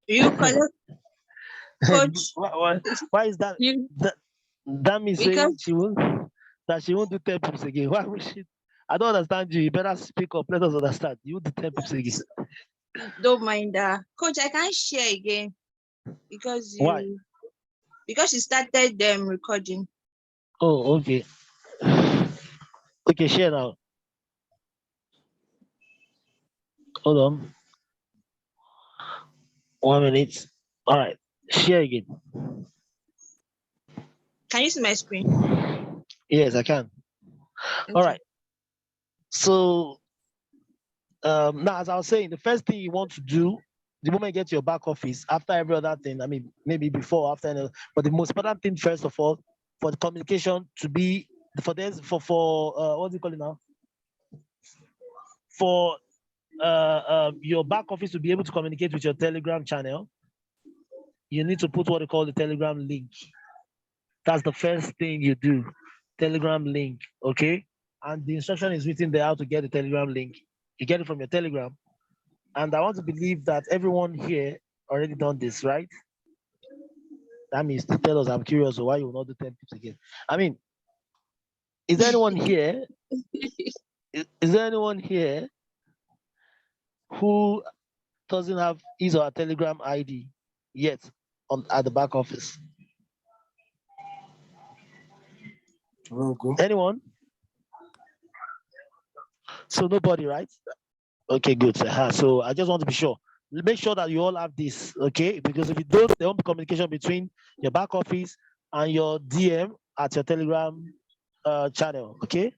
You collect, coach. Why is that? You That means saying because she won't do 10 pips again. Why would she? I don't understand you. You better speak up. Let us understand. You do 10 pips again. don't mind that, coach. I can't share again because Why? you started them recording. Oh, okay. Okay, share now. Hold on. 1 minute. All right. Share again. Can you see my screen? Yes, I can. All Okay. right. So now, as I was saying, the first thing you want to do the moment you get to your back office, after every other thing, I mean, maybe before, after, but the most important thing, first of all, for the communication to be for what do you call it now? For your back office to be able to communicate with your Telegram channel, you need to put what they call the Telegram link. That's the first thing you do. Telegram link, okay? And the instruction is written there how to get the Telegram link. You get it from your Telegram. And I want to believe that everyone here already done this, right? That means to tell us, I'm curious why you will not do 10 tips again. I mean, is there anyone here? Is there anyone here who doesn't have his or her Telegram ID yet at the back office? Anyone? So nobody, right? Okay, good. So I just want to be sure. Make sure that you all have this, okay? Because if you don't, there won't be communication between your back office and your DM at your Telegram channel, okay?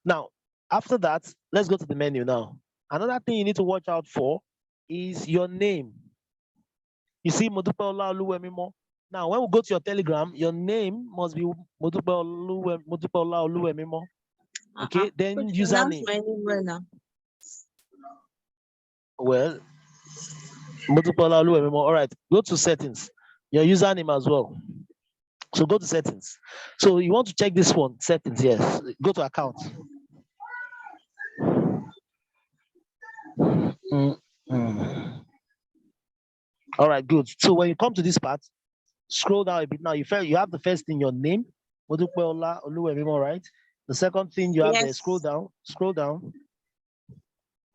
Now, after that, let's go to the menu now. Another thing you need to watch out for is your name. You see Modupe Oluwemimo. Now, when we go to your Telegram, your name must be Modupe Oluwemimo. Okay, then username. My name well now. Well, Modupe Oluwemimo. All right, go to settings. Your username as well. So go to settings. So you want to check this one, settings, yes. Go to account. All right, good. So when you come to this part, scroll down a bit now. You have the first thing, your name, Modupe Oluwemimo, right? The second thing you have there, scroll down.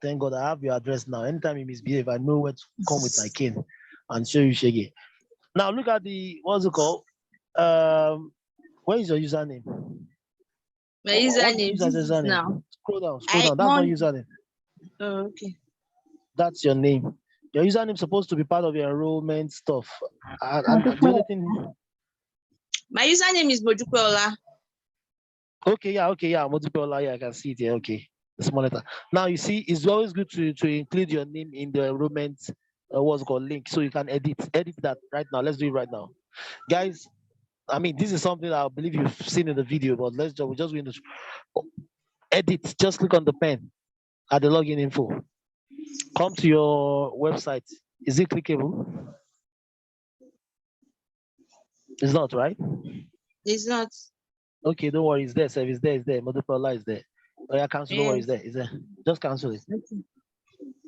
Thank God I have your address now. Anytime you misbehave, I know where to come with my cane and show you Shege. Now look at the, what's it called? Where is your username? My username is now. Scroll down. That's not username. Oh, okay. That's your name. Your username is supposed to be part of your enrollment stuff. And the only thing. My username is Mojupeola. Okay, Mojupeola, yeah, I can see it here. Okay, the small letter. Now you see, it's always good to include your name in the enrollment what's called link, so you can edit that right now. Let's do it right now, guys. I mean, this is something I believe you've seen in the video, but we're just going to edit. Just click on the pen at the login info. Come to your website. Is it clickable? It's not, right? It's not. Okay, don't worry. It's there, sir. It's there. Modupeola is there. Oh, yeah, cancel. Don't worry. It's there. Just cancel it. Okay.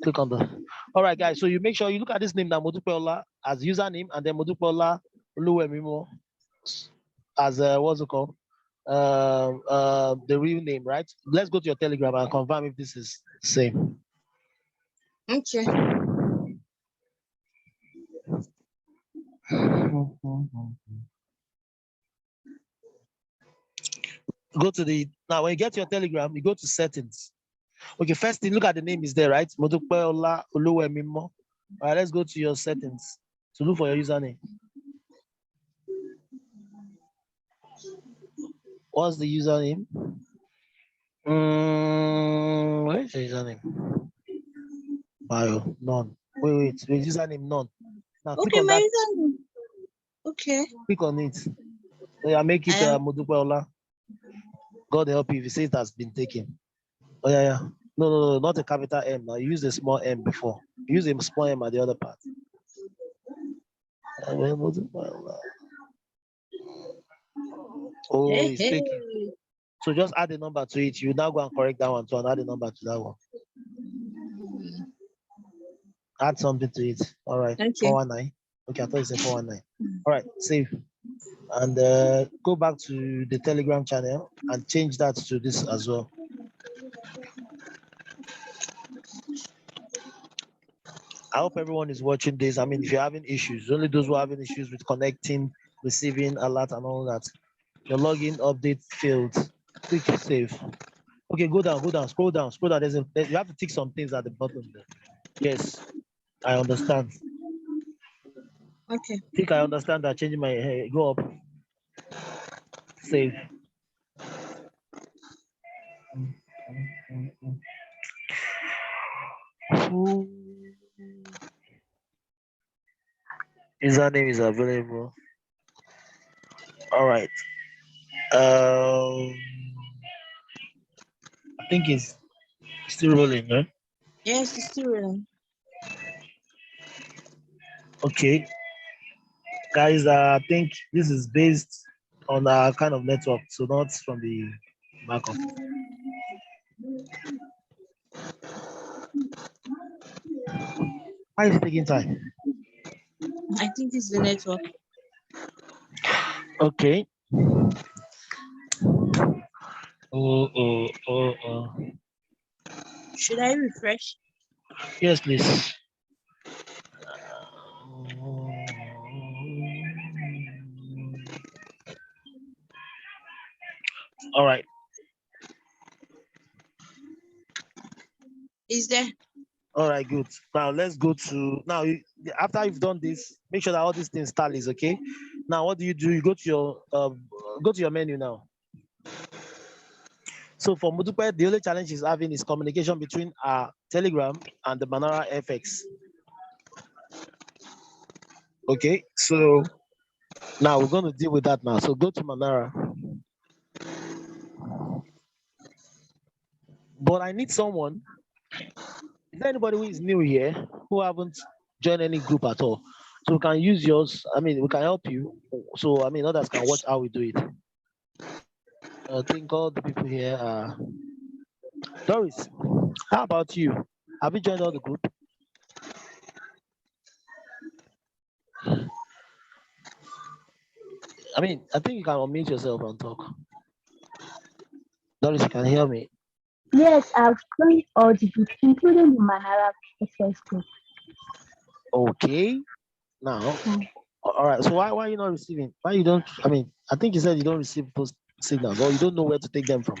Click on the. All right, guys. So you make sure you look at this name now, Modupeola as username, and then Modupeola Oluwemimo as what's it called? The real name, right? Let's go to your Telegram and confirm if this is the same. Okay. Go to now when you get to your Telegram, you go to settings. Okay, first thing, look at the name is there, right? Modupeola Oluwemimo. All right, let's go to your settings to look for your username. What's the username? Where is your username? Bio, none. Wait, username none. Now okay, click on that. Username. Okay. Click on it. Yeah, make it Modupeola. God help you if you say it has been taken. Oh yeah. No, not a capital M. Now you use a small M before. Use a small M at the other part. Oh, it's taking. So just add a number to it. You now go and correct that one too and add a number to that one. Add something to it. All right. Okay. 419. Okay, I thought you said 419. All right, save. And go back to the Telegram channel and change that to this as well. I hope everyone is watching this. I mean, if you're having issues, only those who are having issues with connecting, receiving alert and all that, your login update failed. Click save. Okay, go down, scroll down. You have to tick some things at the bottom there. Yes, I understand. Okay. I think I understand that. Changing my hair. Go up. Save. Username is available. All right. I think it's still rolling, right? Yes, it's still running. Okay, guys. I think this is based on our kind of network, so not from the backup. Why is it taking time? I think it's the network. Okay. Oh. Should I refresh? Yes, please. All right. Is there? All right, good. Now let's go to after you've done this, make sure that all these things tallies, okay? Now what do? You go to your menu now. So for Mudupe, the only challenge he's having is communication between our Telegram and the Manara FX. Okay, so now we're going to deal with that now. So go to Manara. But I need someone. Is there anybody who is new here who haven't joined any group at all? So we can use yours. I mean, we can help you. So I mean, others can watch how we do it. I think all the people here are. Doris, how about you? Have you joined all the group? I mean, I think you can unmute yourself and talk. Doris, you can hear me. Yes, I've joined all the groups, including the Manara FX group. Okay. Now, all right. So why are you not receiving? Why you don't? I mean, I think you said you don't receive post signals, or you don't know where to take them from.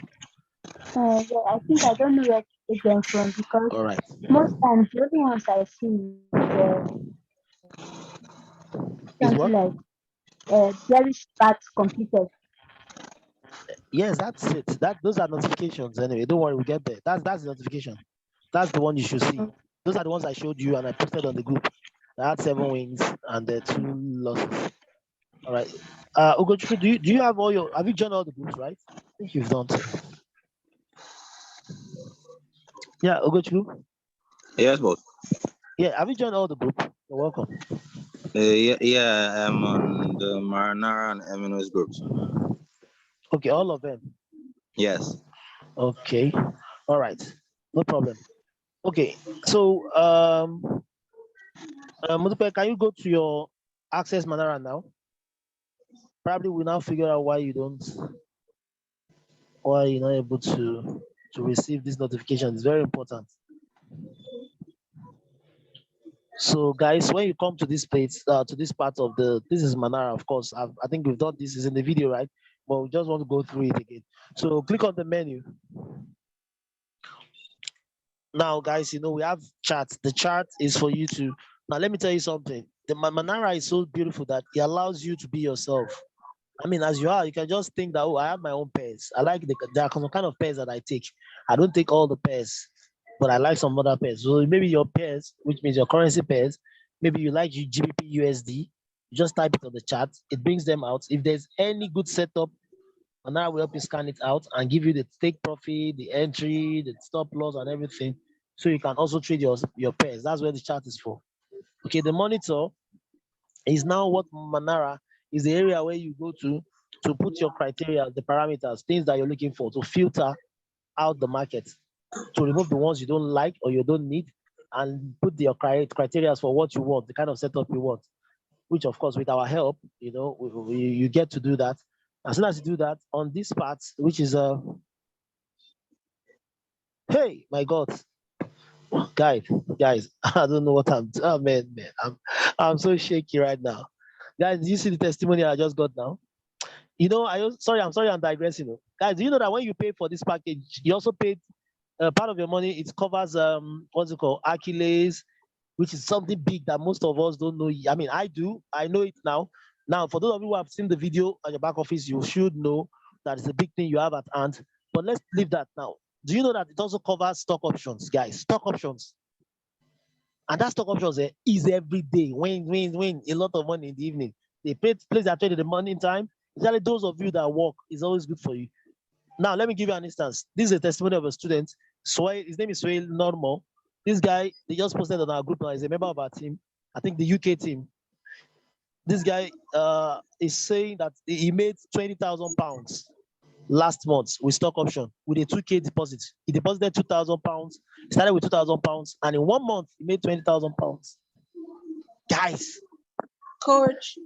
Yeah, I think I don't know where to take them from because All right. most times the only ones I see is Is something what? like bearish part completed. Yes, that's it. Those are notifications anyway. Don't worry, we get there. That's the notification. That's the one you should see. Those are the ones I showed you and I posted on the group. I had 7 wins and 2 losses. All right. Ugochukwu, do you have have you joined all the groups, right? I think you've done so. Yeah, Ugochukwu. Yes, boss. Yeah, have you joined all the group? You're welcome. Yeah, I'm on the Maranara and MNOS groups. Okay, all of them. Yes. Okay. All right. No problem. Okay. So Mudupe, can you go to your Access Manara now? Probably we'll now figure out why you're not able to receive this notification. It's very important. So guys, when you come to this place, to this part of this is Manara, of course. I think we've done this is in the video, right? But we just want to go through it again. So click on the menu. Now, guys, we have charts. The chart is for you to. Now, let me tell you something. The Manara is so beautiful that it allows you to be yourself. I mean, as you are, you can just think that, oh, I have my own pairs. I like there are some kind of pairs that I take. I don't take all the pairs, but I like some other pairs. So maybe your pairs, which means your currency pairs, maybe you like GBP USD, you just type it on the chart. It brings them out. If there's any good setup, Manara will help you scan it out and give you the take profit, the entry, the stop loss, and everything. So you can also trade your pairs. That's where the chart is for. Okay, the monitor is now what Manara is the area where you go to put your criteria, the parameters, things that you're looking for to filter out the market, to remove the ones you don't like or you don't need, and put your criteria for what you want, the kind of setup you want, which of course with our help, you know, you get to do that. As soon as you do that on this part, which is hey, my God, guys, I don't know what oh man, I'm so shaky right now. Guys, do you see the testimony I just got now? You know, I'm sorry, I'm digressing. Guys, do you know that when you pay for this package, you also paid part of your money? It covers what's it called, Achilles, which is something big that most of us don't know. I mean, I do. I know it now. Now, for those of you who have seen the video on your back office, you should know that it's a big thing you have at hand. But let's leave that now. Do you know that it also covers stock options, guys? Stock options. And that stock options is every day. Win. A lot of money in the evening. They place their trade in the morning time. Especially those of you that work, is always good for you. Now, let me give you an instance. This is a testimony of a student. His name is Swale Normal. This guy, they just posted on our group now. He's a member of our team. I think the UK team. This guy is saying that he made £20,000 last month with stock option with a 2K deposit. He deposited £2,000, started with £2,000, and in 1 month he made £20,000. Guys, Coach,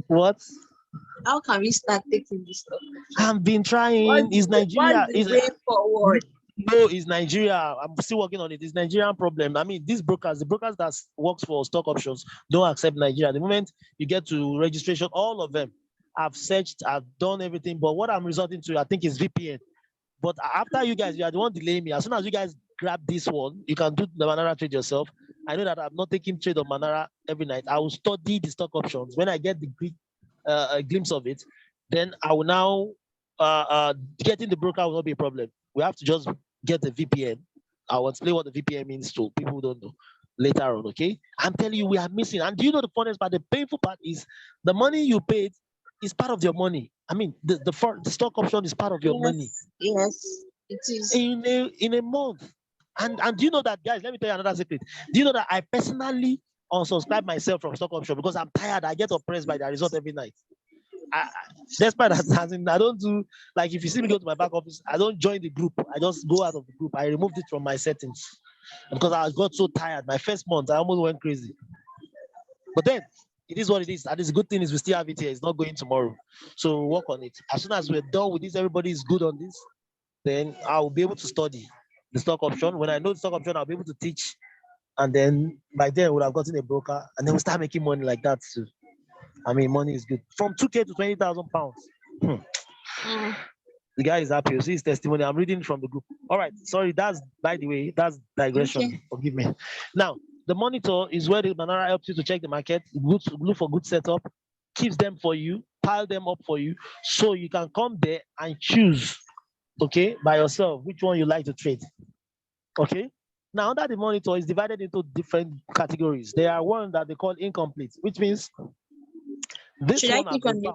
what? how can we start taking this stuff? I've been trying. Is Nigeria is the way forward? No, it's Nigeria. I'm still working on it. It's Nigerian problem. I mean, the brokers that works for stock options don't accept Nigeria. The moment you get to registration, all of them, I've searched, I've done everything. But what I'm resorting to, I think, is VPN. But after you guys, you are the one delaying me. As soon as you guys grab this one, you can do the Manara trade yourself. I know that I'm not taking trade on Manara every night. I will study the stock options. When I get the a glimpse of it, then I will now getting the broker will not be a problem. We have to just get the VPN. I'll explain what the VPN means to people who don't know later on, okay? I'm telling you, we are missing. And do you know the funniest part? The painful part is the money you paid is part of your money. I mean, the stock option is part of your money. Yes, it is. In a month. And do you know that, guys, let me tell you another secret. Do you know that I personally unsubscribe myself from stock option because I'm tired. I get oppressed by the result every night. Despite that, I don't do, like, if you see me go to my back office, I don't join the group. I just go out of the group. I removed it from my settings because I got so tired. My first month, I almost went crazy. But then it is what it is. And the good thing is we still have it here. It's not going tomorrow. So we'll work on it. As soon as we're done with this, everybody is good on this, then I'll be able to study the stock option. When I know the stock option, I'll be able to teach. And then by then we'll have gotten a broker and then we'll start making money like that too. I mean, money is good. From 2K to £20,000. The guy is happy. You see his testimony. I'm reading from the group. All right. Sorry, that's, by the way, that's digression. Okay. Forgive me. Now, the monitor is where the Manara helps you to check the market, look for good setup, keeps them for you, pile them up for you, so you can come there and choose, okay, by yourself, which one you like to trade. Okay. Now, under the monitor is divided into different categories. There are one that they call incomplete, which means this Should one I click on it?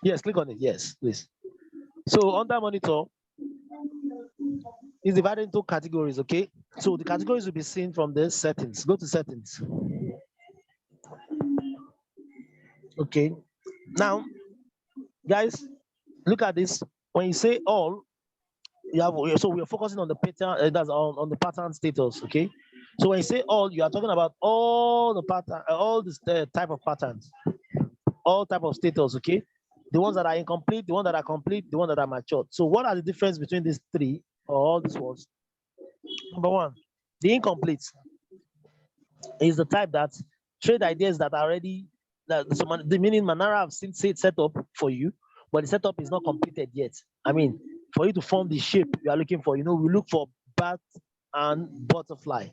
Yes, click on it. Yes, please. So under monitor is divided into categories. Okay. So the categories will be seen from the settings. Go to settings. Okay. Now, guys, look at this. When you say all, you have, so we are focusing on the pattern. That's on the pattern status. Okay. So when you say all, you are talking about all the pattern, all this type of patterns, all type of status. Okay. The ones that are incomplete, the ones that are complete, the ones that are matured. So what are the difference between these three or all these ones? Number one, the incomplete is the type that trade ideas that are already, the meaning Manara have since set up for you, but the setup is not completed yet. I mean, for you to form the shape you are looking for, we look for bat and butterfly.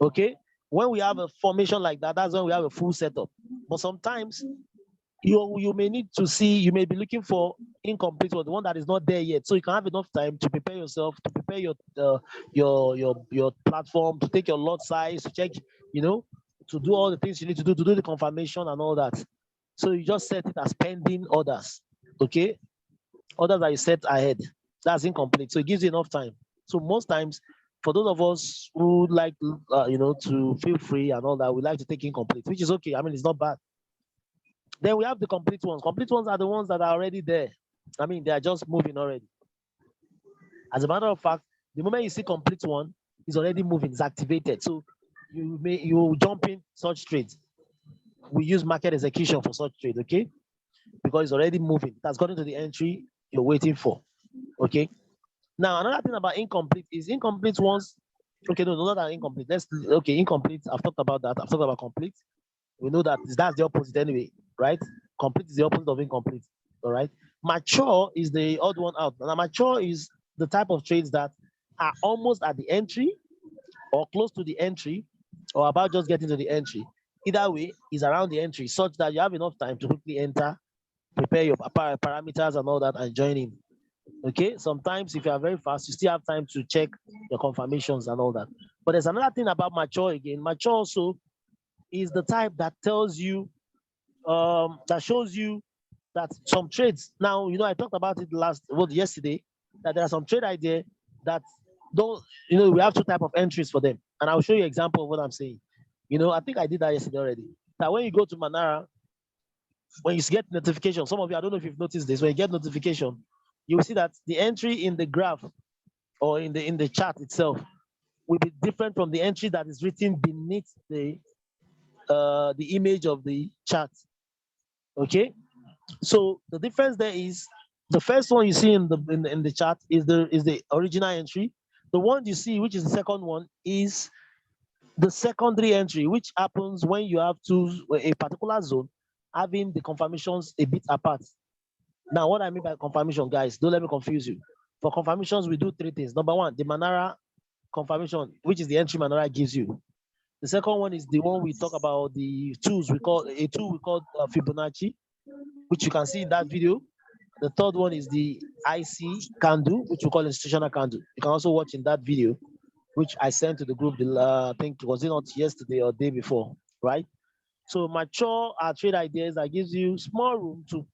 Okay. When we have a formation like that, that's when we have a full setup. But sometimes you may need to see, you may be looking for incomplete or the one that is not there yet. So you can have enough time to prepare yourself, to prepare your platform, to take your lot size, to check, to do all the things you need to do the confirmation and all that. So you just set it as pending orders. Okay. Orders that you set ahead. That's incomplete. So it gives you enough time. So most times, for those of us who would like, to feel free and all that, we like to take incomplete, which is okay. I mean, it's not bad. Then we have the complete ones. Complete ones are the ones that are already there. I mean, they are just moving already. As a matter of fact, the moment you see complete one, is already moving, it's activated. So you jump in such trades. We use market execution for such trade, okay? Because it's already moving. It has gotten to the entry you're waiting for. Okay. Now another thing about incomplete is incomplete ones. Okay, no, not that incomplete. Incomplete. I've talked about that. I've talked about complete. We know that that's the opposite anyway, right? Complete is the opposite of incomplete. All right. Mature is the odd one out. Now, mature is the type of trades that are almost at the entry or close to the entry or about just getting to the entry. Either way, is around the entry such that you have enough time to quickly enter, prepare your parameters and all that, and join in. Okay, sometimes if you are very fast, you still have time to check your confirmations and all that. But there's another thing about mature again. Mature also is the type that tells you, that shows you that some trades. Now, I talked about it yesterday, that there are some trade idea that don't, we have two type of entries for them. And I'll show you an example of what I'm saying. I think I did that yesterday already. That when you go to Manara, when you get notification, some of you, I don't know if you've noticed this, when you get notification, you will see that the entry in the graph or in the chart itself will be different from the entry that is written beneath the image of the chart. Okay, so the difference there is the first one you see in the chart is the original entry. The one you see, which is the second one, is the secondary entry, which happens when you have a particular zone having the confirmations a bit apart. Now, what I mean by confirmation, guys, don't let me confuse you. For confirmations, we do three things. Number one, the Manara confirmation, which is the entry Manara gives you. The second one is the one we talk about, the tools we call Fibonacci, which you can see in that video. The third one is the IC candle, which we call institutional candle. You can also watch in that video, which I sent to the group. I think was it not yesterday or day before, right? So mature are trade ideas that gives you small room to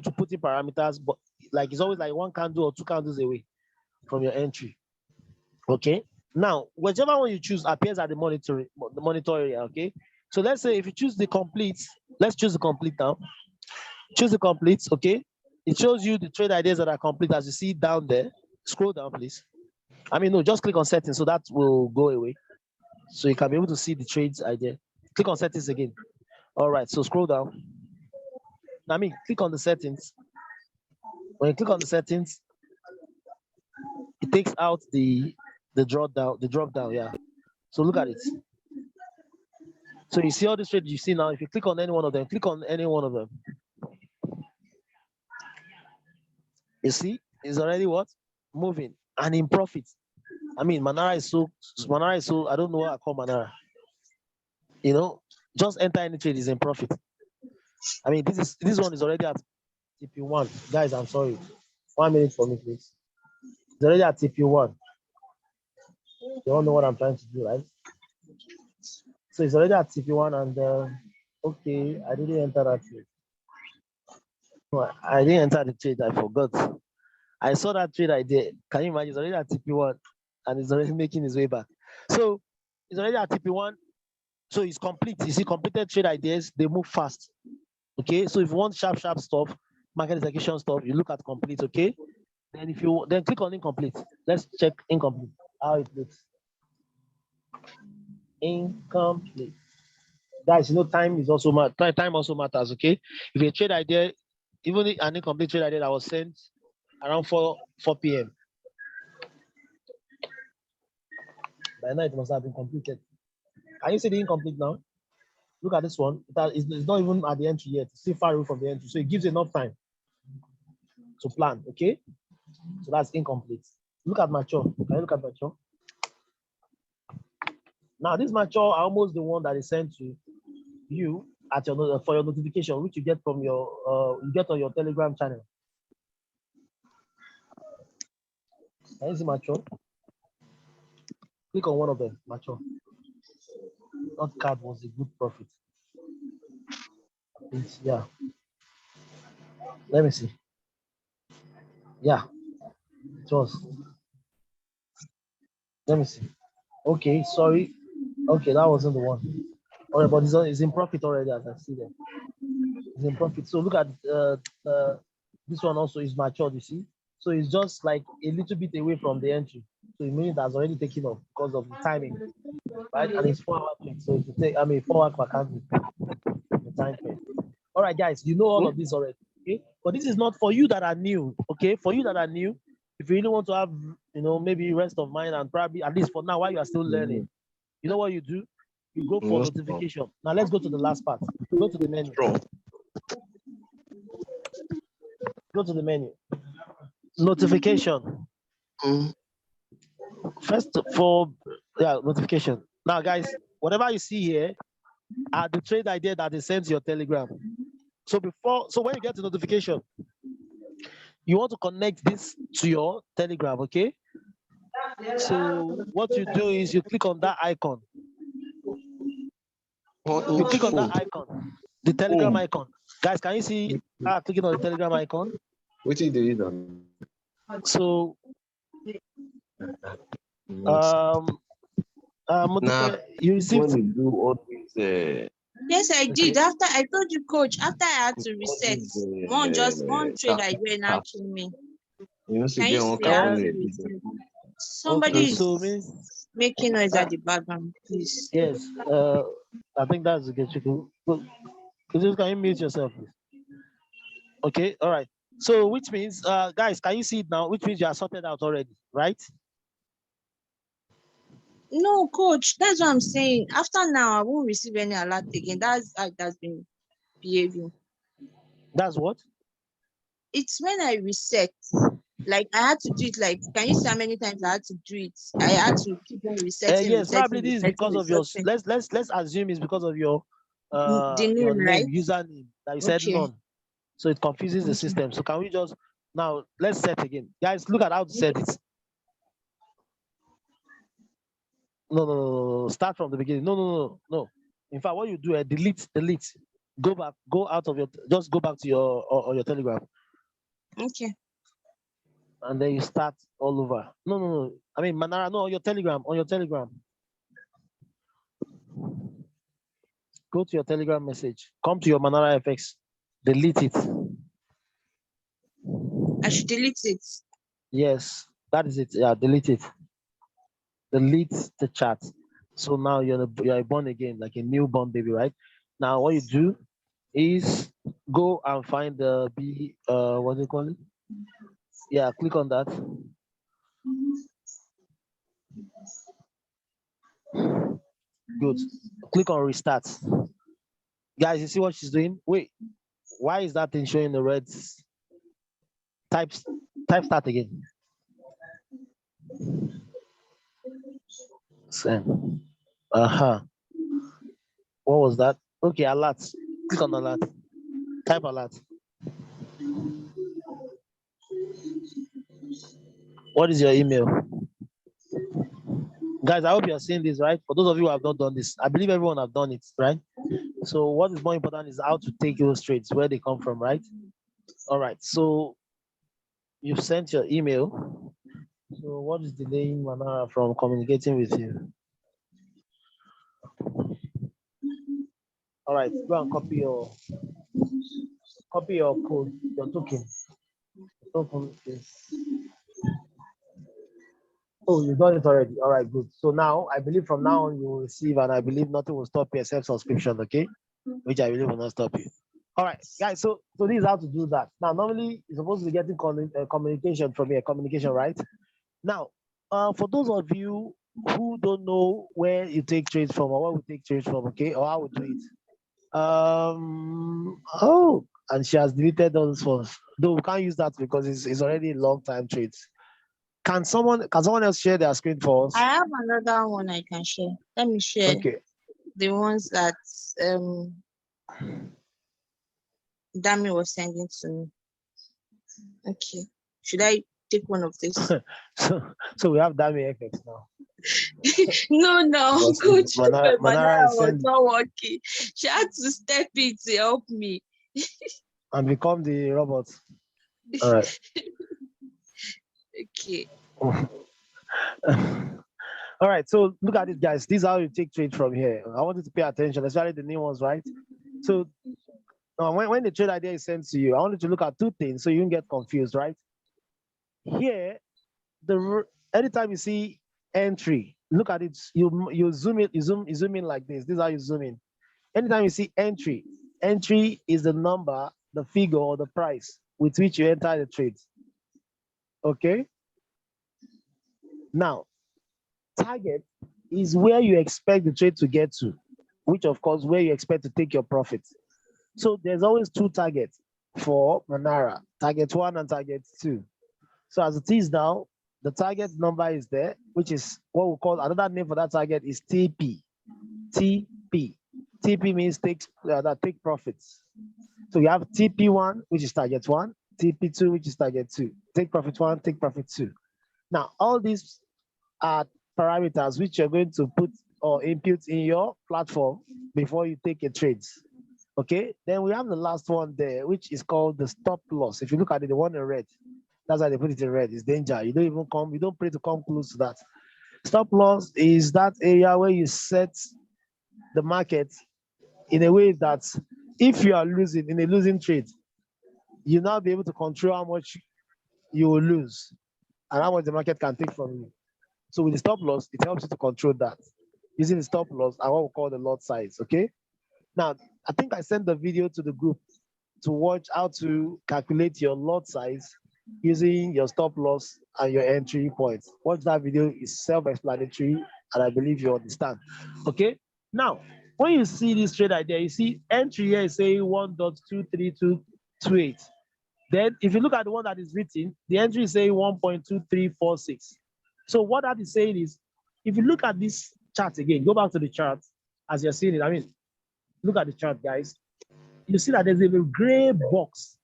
to put in parameters, but like it's always like one candle or two candles away from your entry. Okay. Now, whichever one you choose appears at the monitor area. Okay. So let's say if you choose the complete, let's choose the complete now. Choose the complete. Okay. It shows you the trade ideas that are complete as you see down there. Scroll down, please. I mean, no, just click on settings so that will go away. So you can be able to see the trades idea. Click on settings again. All right, so scroll down. I mean, click on the settings. When you click on the settings, it takes out the drop down, yeah. So look at it. So you see all the trades you see now. If you click on any one of them, click on any one of them. You see, it's already what? Moving and in profit. I mean, Manara is so, I don't know what I call Manara. Just enter any trade is in profit. I mean, this one is already at TP1. Guys, I'm sorry. 1 minute for me, please. It's already at TP1. You all know what I'm trying to do, right? So it's already at TP1 and okay, I didn't enter that trade. No, I didn't enter the trade, I forgot. I saw that trade I did. Can you imagine? It's already at TP1 and it's already making his way back. So it's already at TP1. So it's complete. You see, completed trade ideas, they move fast. Okay, so if you want sharp stuff, market execution stuff, you look at complete, okay? Then if you click on incomplete. Let's check incomplete, how it looks. Incomplete. Guys, time is also time also matters, okay? If a trade idea, even an incomplete trade idea that was sent around 4 p.m. by now it must have been completed. Can you see the incomplete now? Look at this one. It's not even at the entry yet. It's still far away from the entry. So it gives enough time to plan, okay? So that's incomplete. Look at mature. Can you look at mature? Now this mature are almost the one that is sent to you at for your notification, which you get from your you get on your Telegram channel. Can you see mature? Click on one of them, mature. Not card was a good profit. Yeah. Let me see. Yeah. It was. Let me see. Okay, sorry. Okay, that wasn't the one. All right, but it's in profit already, as I see there. It's in profit. So look at this one also is matured, you see. So it's just like a little bit away from the entry. So it means that's already taken off because of the timing, right? And it's 4 hour trade. So if you take, 4 hour per candle, the time frame. All right, guys, you know all of this already. Okay, but this is not for you that are new. Okay, for you that are new, if you really want to have, maybe rest of mind and probably at least for now while you are still learning, you know what you do? You go for notification. Now let's go to the last part. Go to the menu. Go to the menu. Notification. First for notification. Now, guys, whatever you see here are the trade idea that they sent to your Telegram. So when you get the notification, you want to connect this to your Telegram, okay? So what you do is you click on that icon. You click on that icon, the Telegram icon. Guys, can you see clicking on the Telegram icon? Which do you do? So you received. When you do all these, yes, I did. After I told you, coach, after I had to reset, one trade I did now kill me. you know, Can you see I have to reset? Somebody is making noise at the background, please. Yes, I think that's good. Can you mute yourself, please? Okay, all right. So which means, guys, can you see it now? Which means you are sorted out already, right? No, coach, that's what I'm saying. After now, I won't receive any alert again. That's how it has been behaving. That's what? It's when I reset. Like I had to do it. Like, can you see how many times I had to do it? I had to keep on resetting. Yes, probably this is because of your. Let's assume it's because of your the name, your name, right? username that you said none. So it confuses the system. So can we just now let's set again, guys? Look at how to set it. No. Start from the beginning. No. In fact, what you do, delete. Go back. Go out of your. Just go back to your or your Telegram. Okay. And then you start all over. No. I mean, Manara, no, on your Telegram. Go to your Telegram message. Come to your Manara FX. Delete it. I should delete it. Yes, that is it. Yeah, delete it. Delete the chat. So now you're born again, like a newborn baby, right? Now what you do is go and find the what do you call it? Yeah, click on that. Good. Click on restart. Guys, you see what she's doing? Wait, why is that thing showing the reds? Type start again. Send. What was that? Okay, alert. Click on alert. Type alert. What is your email? Guys, I hope you are seeing this, right? For those of you who have not done this, I believe everyone have done it, right? So what is more important is how to take those trades, where they come from, right? All right, so you've sent your email. So what is delaying Manara from communicating with you? All right, go and copy your code, your token. Oh, you got it already. All right, good. So now I believe from now on you will receive, and I believe nothing will stop you except subscription, okay? Which I believe will not stop you. All right, guys. So this is how to do that. Now, normally you're supposed to be getting communication from here, communication, right? Now, for those of you who don't know where you take trades from or where we take trades from, okay, or how we do it. And she has deleted those ones. Though we can't use that because it's already long time trades. Can someone else share their screen for us? I have another one I can share. Let me share the ones that Dami was sending to me. Okay. Should I take one of these? so we have Dami FX now. No, Coach. Manara was not working. She had to step in to help me. And become the robot. All right. Okay. All right, so look at it, guys. This is how you take trade from here. I want you to pay attention, especially the new ones, right? So when the trade idea is sent to you, I want you to look at two things so you don't get confused, right? Here, anytime you see entry, look at it. You zoom it. You zoom in like this. This is how you zoom in. Anytime you see entry, entry is the number, the figure, or the price with which you enter the trade. Okay. Now, target is where you expect the trade to get to, which of course where you expect to take your profit. So there's always two targets for Manara, target 1 and target 2. So as it is now, the target number is there, which is what we call another name for that target is TP. TP. TP means take profits. So you have TP1, which is target 1, TP2, which is target 2. Take profit 1, take profit 2. Now, all these are parameters which you're going to put or input in your platform before you take a trade. Okay, then we have the last one there, which is called the stop loss. If you look at it, the one in red, that's why they put it in red. It's danger. You don't pray to come close to that. Stop loss is that area where you set the market in a way that if you are losing in a losing trade, you'll now be able to control how much you will lose and how much the market can take from you. So with the stop loss, it helps you to control that using the stop loss and what we call the lot size. Okay. Now, I think I sent the video to the group to watch how to calculate your lot size using your stop loss and your entry points. Watch that video, is self-explanatory, and I believe you understand. Okay. Now, when you see this trade idea, you see entry here is saying 1.23228. Then if you look at the one that is written, the entry is saying 1.2346. So what that is saying is, if you look at this chart again, go back to the chart as you're seeing it. I mean, look at the chart, guys. You see that there's a gray box,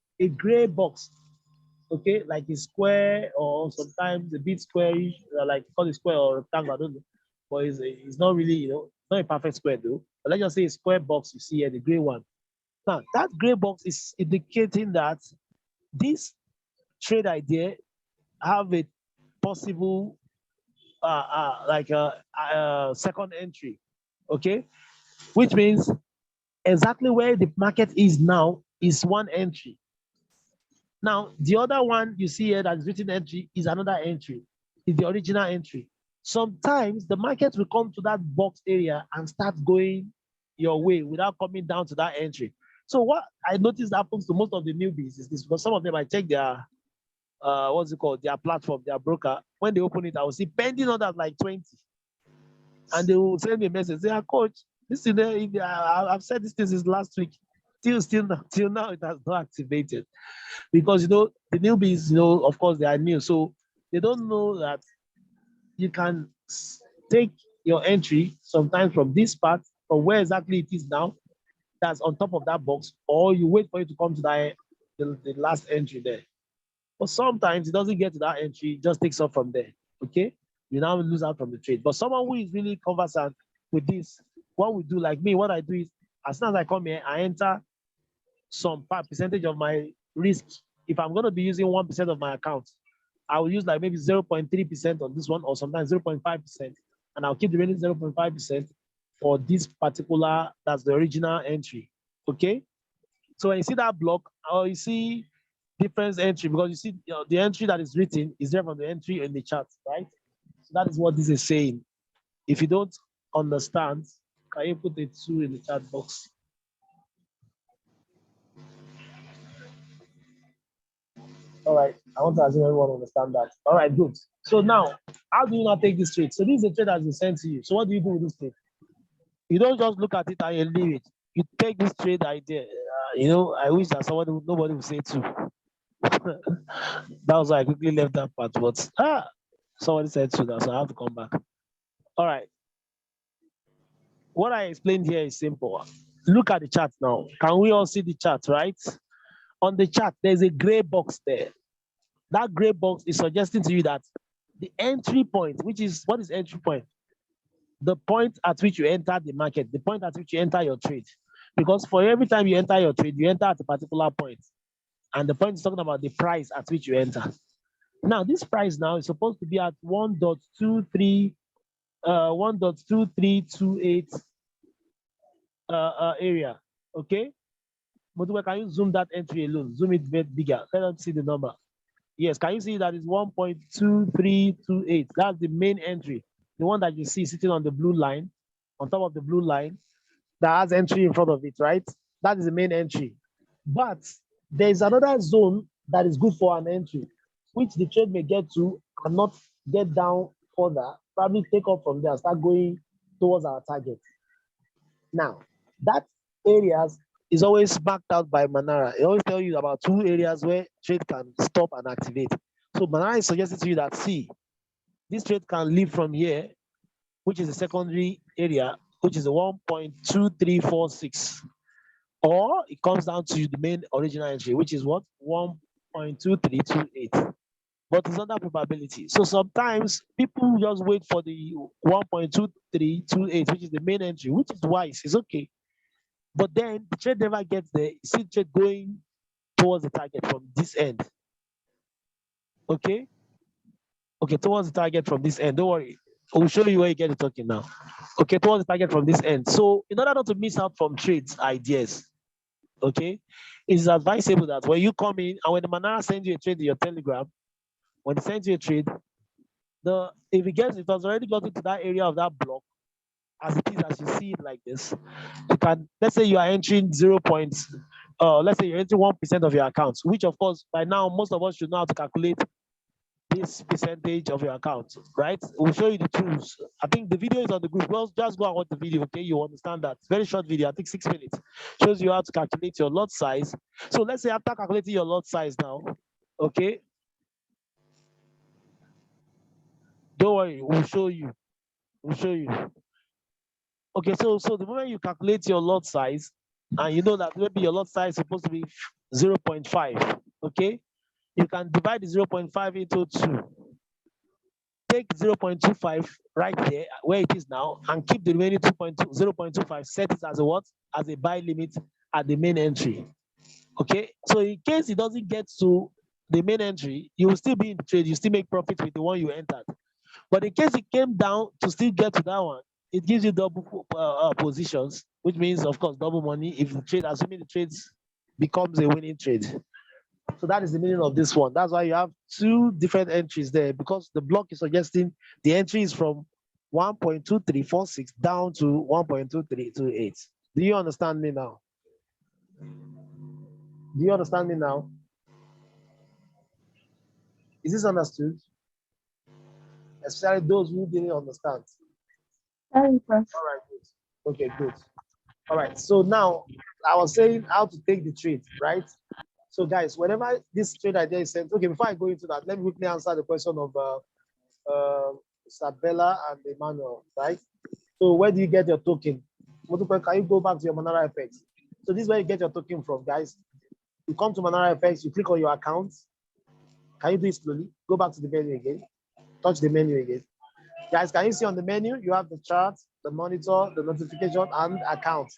okay, like a square or sometimes a bit squarish, like call it square or rectangle, I don't know. But it's not really, not a perfect square though. But let's just say a square box you see here, the gray one. Now, that gray box is indicating that this trade idea have a possible like a second entry, okay, which means exactly where the market is now is one entry. Now the other one you see here that is written entry is another entry, is the original entry. Sometimes the market will come to that box area and start going your way without coming down to that entry. So what I noticed happens to most of the newbies is this, because some of them I check their what's it called, their platform, their broker. When they open it, I will see pending orders like 20. And they will send me a message, say, coach, this is I've said this since last week. Till now, it has not activated. Because the newbies, of course they are new. So they don't know that you can take your entry sometimes from this part, from where exactly it is now, that's on top of that box, or you wait for it to come to that the last entry there. But sometimes it doesn't get to that entry, it just takes off from there. Okay, you now lose out from the trade. But someone who is really conversant with this, what we do, like me, what I do is, as soon as I come here, I enter some percentage of my risk. If I'm going to be using 1% of my account, I will use like maybe 0.3% on this one, or sometimes 0.5%, and I'll keep the remaining 0.5% for this particular, that's the original entry. Okay, so when you see that block, or you see difference entry, because you see the entry that is written is there from the entry in the chart, right? So that is what this is saying. If you don't understand, can you put a 2 in the chat box? All right, I want to assume everyone understand that. All right, good. So now, how do you not take this trade? So this is a trade that has been sent to you. So what do you do with this trade? You don't just look at it and you leave it. You take this trade idea. I wish that nobody would say too. That was why I quickly left that part. But somebody said so, so I have to come back. All right. What I explained here is simple. Look at the chart now. Can we all see the chart, right? On the chart, there's a gray box there. That gray box is suggesting to you that the entry point, which is, what is entry point? The point at which you enter the market, the point at which you enter your trade. Because for every time you enter your trade, you enter at a particular point. And the point is talking about the price at which you enter. Now, this price now is supposed to be at 1.2328 area. Okay? But can you zoom that entry alone? Zoom it a bit bigger. Let us see the number. Yes, can you see that is 1.2328? That's the main entry. The one that you see sitting on the blue line, on top of the blue line, that has entry in front of it, right? That is the main entry. But there is another zone that is good for an entry, which the trade may get to and not get down further, probably take off from there, start going towards our target. Now, that areas is always marked out by Manara. It always tell you about 2 areas where trade can stop and activate. So Manara is suggesting to you that, see, this trade can leave from here, which is a secondary area, which is a 1.2346. Or it comes down to the main original entry, which is what? 1.2328. But it's under probability. So sometimes people just wait for the 1.2328, which is the main entry, which is wise. It's okay. But then the trade never gets there. You see the trade going towards the target from this end. Okay? Okay, towards the target from this end. Don't worry. We'll show you where you get the token now. Okay, towards the target from this end. So in order not to miss out from trades ideas, okay, it's advisable that when you come in and when the Manara sends you a trade in your Telegram, when it sends you a trade, if it has already gotten to that area of that block, as it is, as you see it like this, you can, let's say you are entering let's say you're entering 1% of your account, which of course by now most of us should know how to calculate this percentage of your account, right? We'll show you the tools. I think the video is on the group. Well, just go and watch the video, okay? You understand that. Very short video, I think 6 minutes. Shows you how to calculate your lot size. So let's say after calculating your lot size now, okay? Don't worry, we'll show you. We'll show you. Okay, so the moment you calculate your lot size, and you know that maybe your lot size is supposed to be 0.5, okay? You can divide the 0.5 into 2. Take 0.25 right there where it is now and keep the remaining 0.25, set it as a what? As a buy limit at the main entry. Okay, so in case it doesn't get to the main entry, you will still be in the trade, you still make profit with the one you entered. But in case it came down to still get to that one, it gives you double positions, which means, of course, double money if the trade, assuming the trade becomes a winning trade. So that is the meaning of this one. That's why you have 2 different entries there, because the block is suggesting the entry is from 1.2346 down to 1.2328. Do you understand me now? Do you understand me now? Is this understood? Especially those who didn't understand. Very good. All right, good. Okay, good. All right, so now I was saying how to take the trade, right? So guys, whenever this trade idea is sent, okay, before I go into that, let me quickly answer the question of Isabella and Emmanuel, right? So where do you get your token? Can you go back to your Manara FX? So this is where you get your token from, guys. You come to Manara FX, you click on your account. Can you do it slowly? Go back to the menu again. Touch the menu again. Guys, can you see on the menu, you have the chart, the monitor, the notification, and account.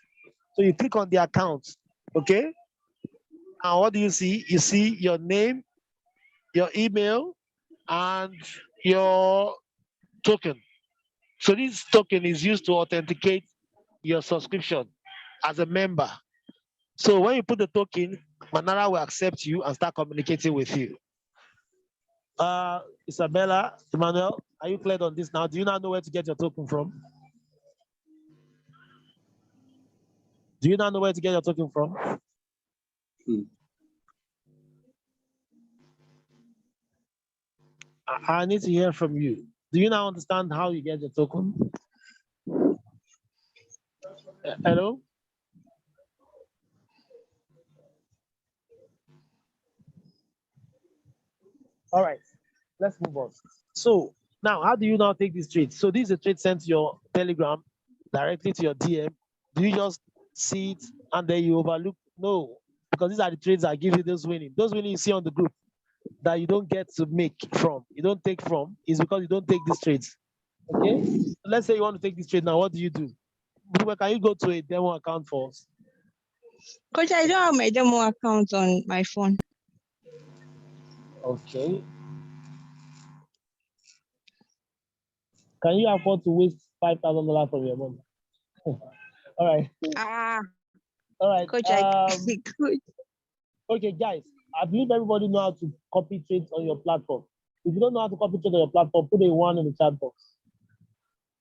So you click on the account, okay? And what do you see? You see your name, your email, and your token. So this token is used to authenticate your subscription as a member. So when you put the token, Manara will accept you and start communicating with you. Isabella, Emmanuel, are you clear on this now? Do you now know where to get your token from? Do you now know where to get your token from? I need to hear from you. Do you now understand how you get your token? Hello? All right, let's move on. So now, how do you now take this trade? So this is a trade sent to your Telegram directly to your DM. Do you just see it and then you overlook? No, because these are the trades that give you those winning. Those winning you see on the group that you don't get to make from, you don't take from, is because you don't take these trades. Okay, so let's say you want to take this trade now. What do you do? Can you go to a demo account for us? Coach, I don't have my demo account on my phone. Okay. Can you afford to waste $5,000 from your money? All right. Ah, All right. Coach, Coach. Okay, guys. I believe everybody know how to copy trades on your platform. If you don't know how to copy trades on your platform, put a 1 in the chat box.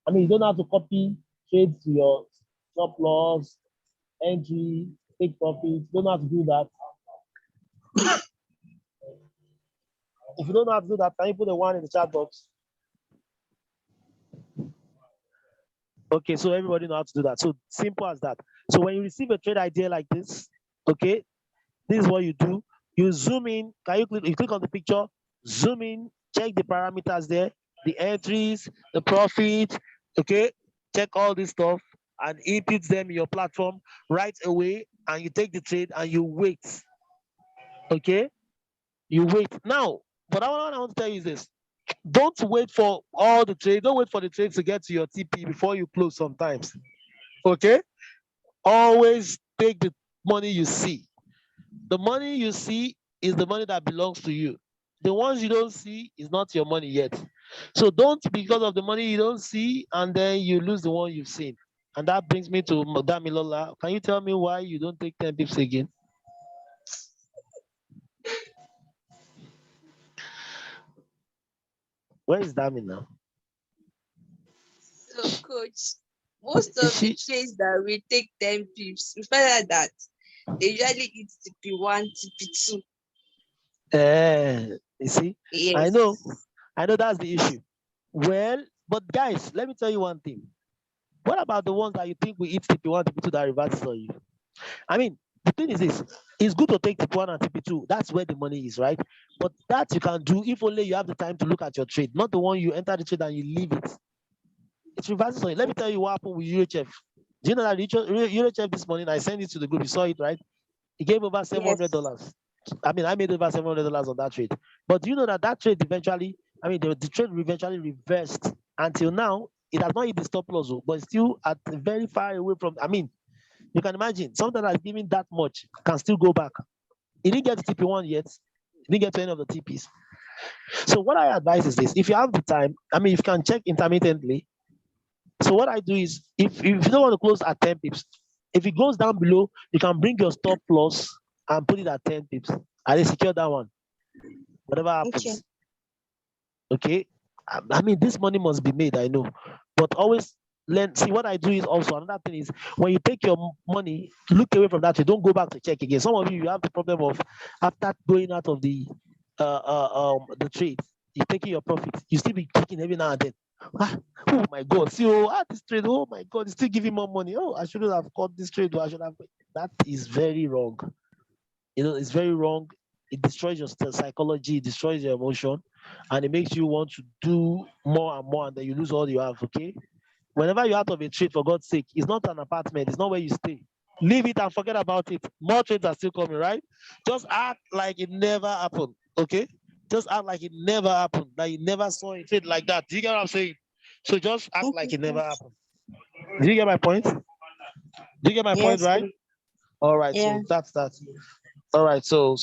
I mean, you don't know how to copy trades to your stop loss, entry, take profits. You don't know how to do that. If you don't know how to do that, can you put a 1 in the chat box? Okay, so everybody know how to do that. So simple as that. So when you receive a trade idea like this, okay, this is what you do. You zoom in. Can you click? You click on the picture, zoom in, check the parameters there, the entries, the profit. Okay, check all this stuff and input them in your platform right away. And you take the trade and you wait. Okay, you wait now. But what I want to tell you is this: don't wait for all the trade. Don't wait for the trade to get to your TP before you close. Sometimes, okay. Always take the money you see. The money you see is the money that belongs to you. The ones you don't see is not your money yet. So don't, because of the money you don't see, and then you lose the one you've seen. And that brings me to Madame Ilola. Can you tell me why you don't take 10 pips again? Where is Dami now? So, coach, most Is of the she? trades that we take 10 pips, we find out that they usually eat TP1, TP2. You see, I Yes. know that's the issue. Well, but guys, let me tell you one thing. What about the ones that you think we eat TP1, TP2 that reverses on you? I mean, the thing is this: it's good to take TP1 and TP2. That's where the money is, right? But that you can do if only you have the time to look at your trade, not the one you enter the trade and you leave it. It reverses on you. Let me tell you what happened with UHF. Do you know that UHF this morning? I sent it to the group. You saw it, right? He gave over Yes. $700. I mean, I made over $700 on that trade. But do you know that trade eventually, I mean, the trade eventually reversed until now. It has not hit the stop loss, but it's still at very far away from. I mean, you can imagine something that's giving that much can still go back. It didn't get to TP1 yet. It didn't get to any of the TPs. So what I advise is this: if you have the time, I mean, if you can check intermittently. So what I do is, if you don't want to close at 10 pips, if it goes down below, you can bring your stop loss and put it at 10 pips. And then secure that one. Whatever Okay. happens. Okay. I mean, this money must be made, I know. But always learn. See, what I do is also another thing is when you take your money, look away from that. You don't go back to check again. Some of you have the problem of after going out of the trade, you're taking your profit. You still be checking every now and then. Ah, oh my God! See, this trade. Oh my God! It's still giving more money. Oh, I shouldn't have caught this trade. Or I should have. That is very wrong. It's very wrong. It destroys your psychology, it destroys your emotion, and it makes you want to do more and more, and then you lose all you have. Okay, whenever you're out of a trade, for God's sake, it's not an apartment, it's not where you stay. Leave it and forget about it. More trades are still coming, right? Just act like it never happened. Okay, just act like it never happened, that you never saw a trade like that. Do you get what I'm saying? So just act like Okay, it never coach. happened. Do you get my point? Do you get my point, Yes, right? coach. All right, Yeah. so that's that. All right, so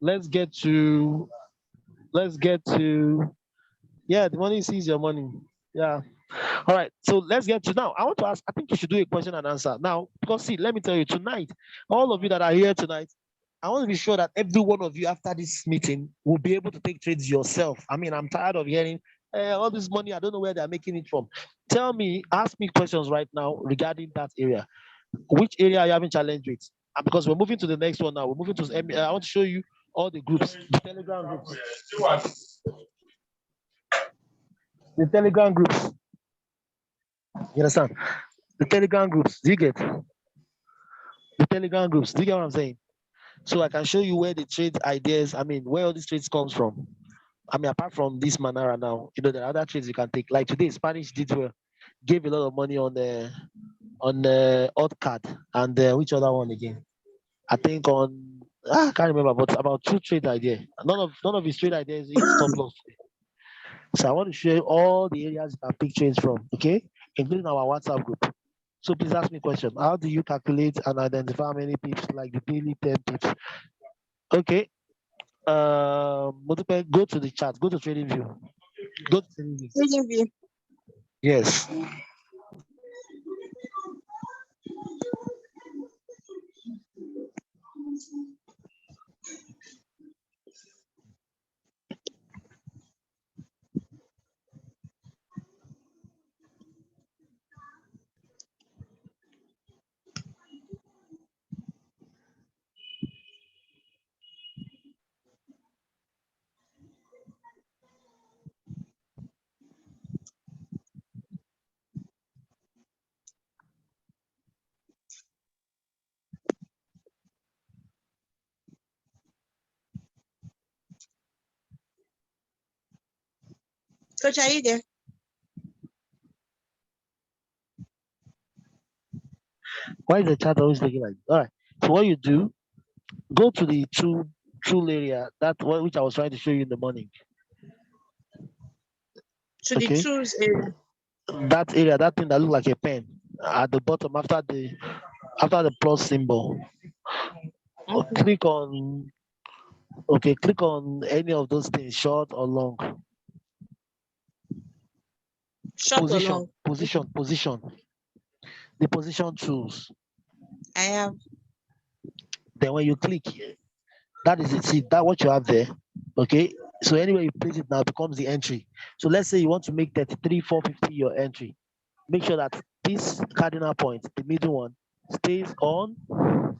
let's get to yeah, the money sees your money. Yeah. All right, so let's get to now. I want to ask, I think you should do a question and answer now, because see, let me tell you, tonight, all of you that are here tonight, I want to be sure that every one of you after this meeting will be able to take trades yourself. I mean, I'm tired of hearing all this money, I don't know where they're making it from. Tell me, ask me questions right now regarding that area. Which area are you having challenge with? And because we're moving to the next one now, we're moving to I want to show you all the groups, the Telegram groups. The Telegram groups. You understand? The Telegram groups. Do you get the Telegram groups? Do you get what I'm saying? So I can show you where the trade ideas, I mean, where all these trades comes from. I mean, apart from this Manara now, there are other trades you can take. Like today, Spanish did well, gave a lot of money on the odd card, and which other one again? I think on I can't remember, but about two trade ideas. None of his trade ideas hit stop loss. So I want to share all the areas you can pick trades from, okay, including our WhatsApp group. So please ask me a question. How do you calculate and identify how many pips, like the daily 10 pips? Okay. Multiple, go to the chat, go to TradingView. Go to TradingView. TradingView. Yes. Coach, are you there? Why is the chart always looking like this? All right. So what you do, go to the true area, that one which I was trying to show you in the morning. To the Okay. truth area. That area, that thing that look like a pen at the bottom after the plus symbol. Okay. Click on click on any of those things, short or long. Short or long? Position. The position tools. I have. Then when you click, that is it. See that what you have there. Okay. So anywhere you place it now becomes the entry. So let's say you want to make 33,450 your entry. Make sure that this cardinal point, the middle one, stays on the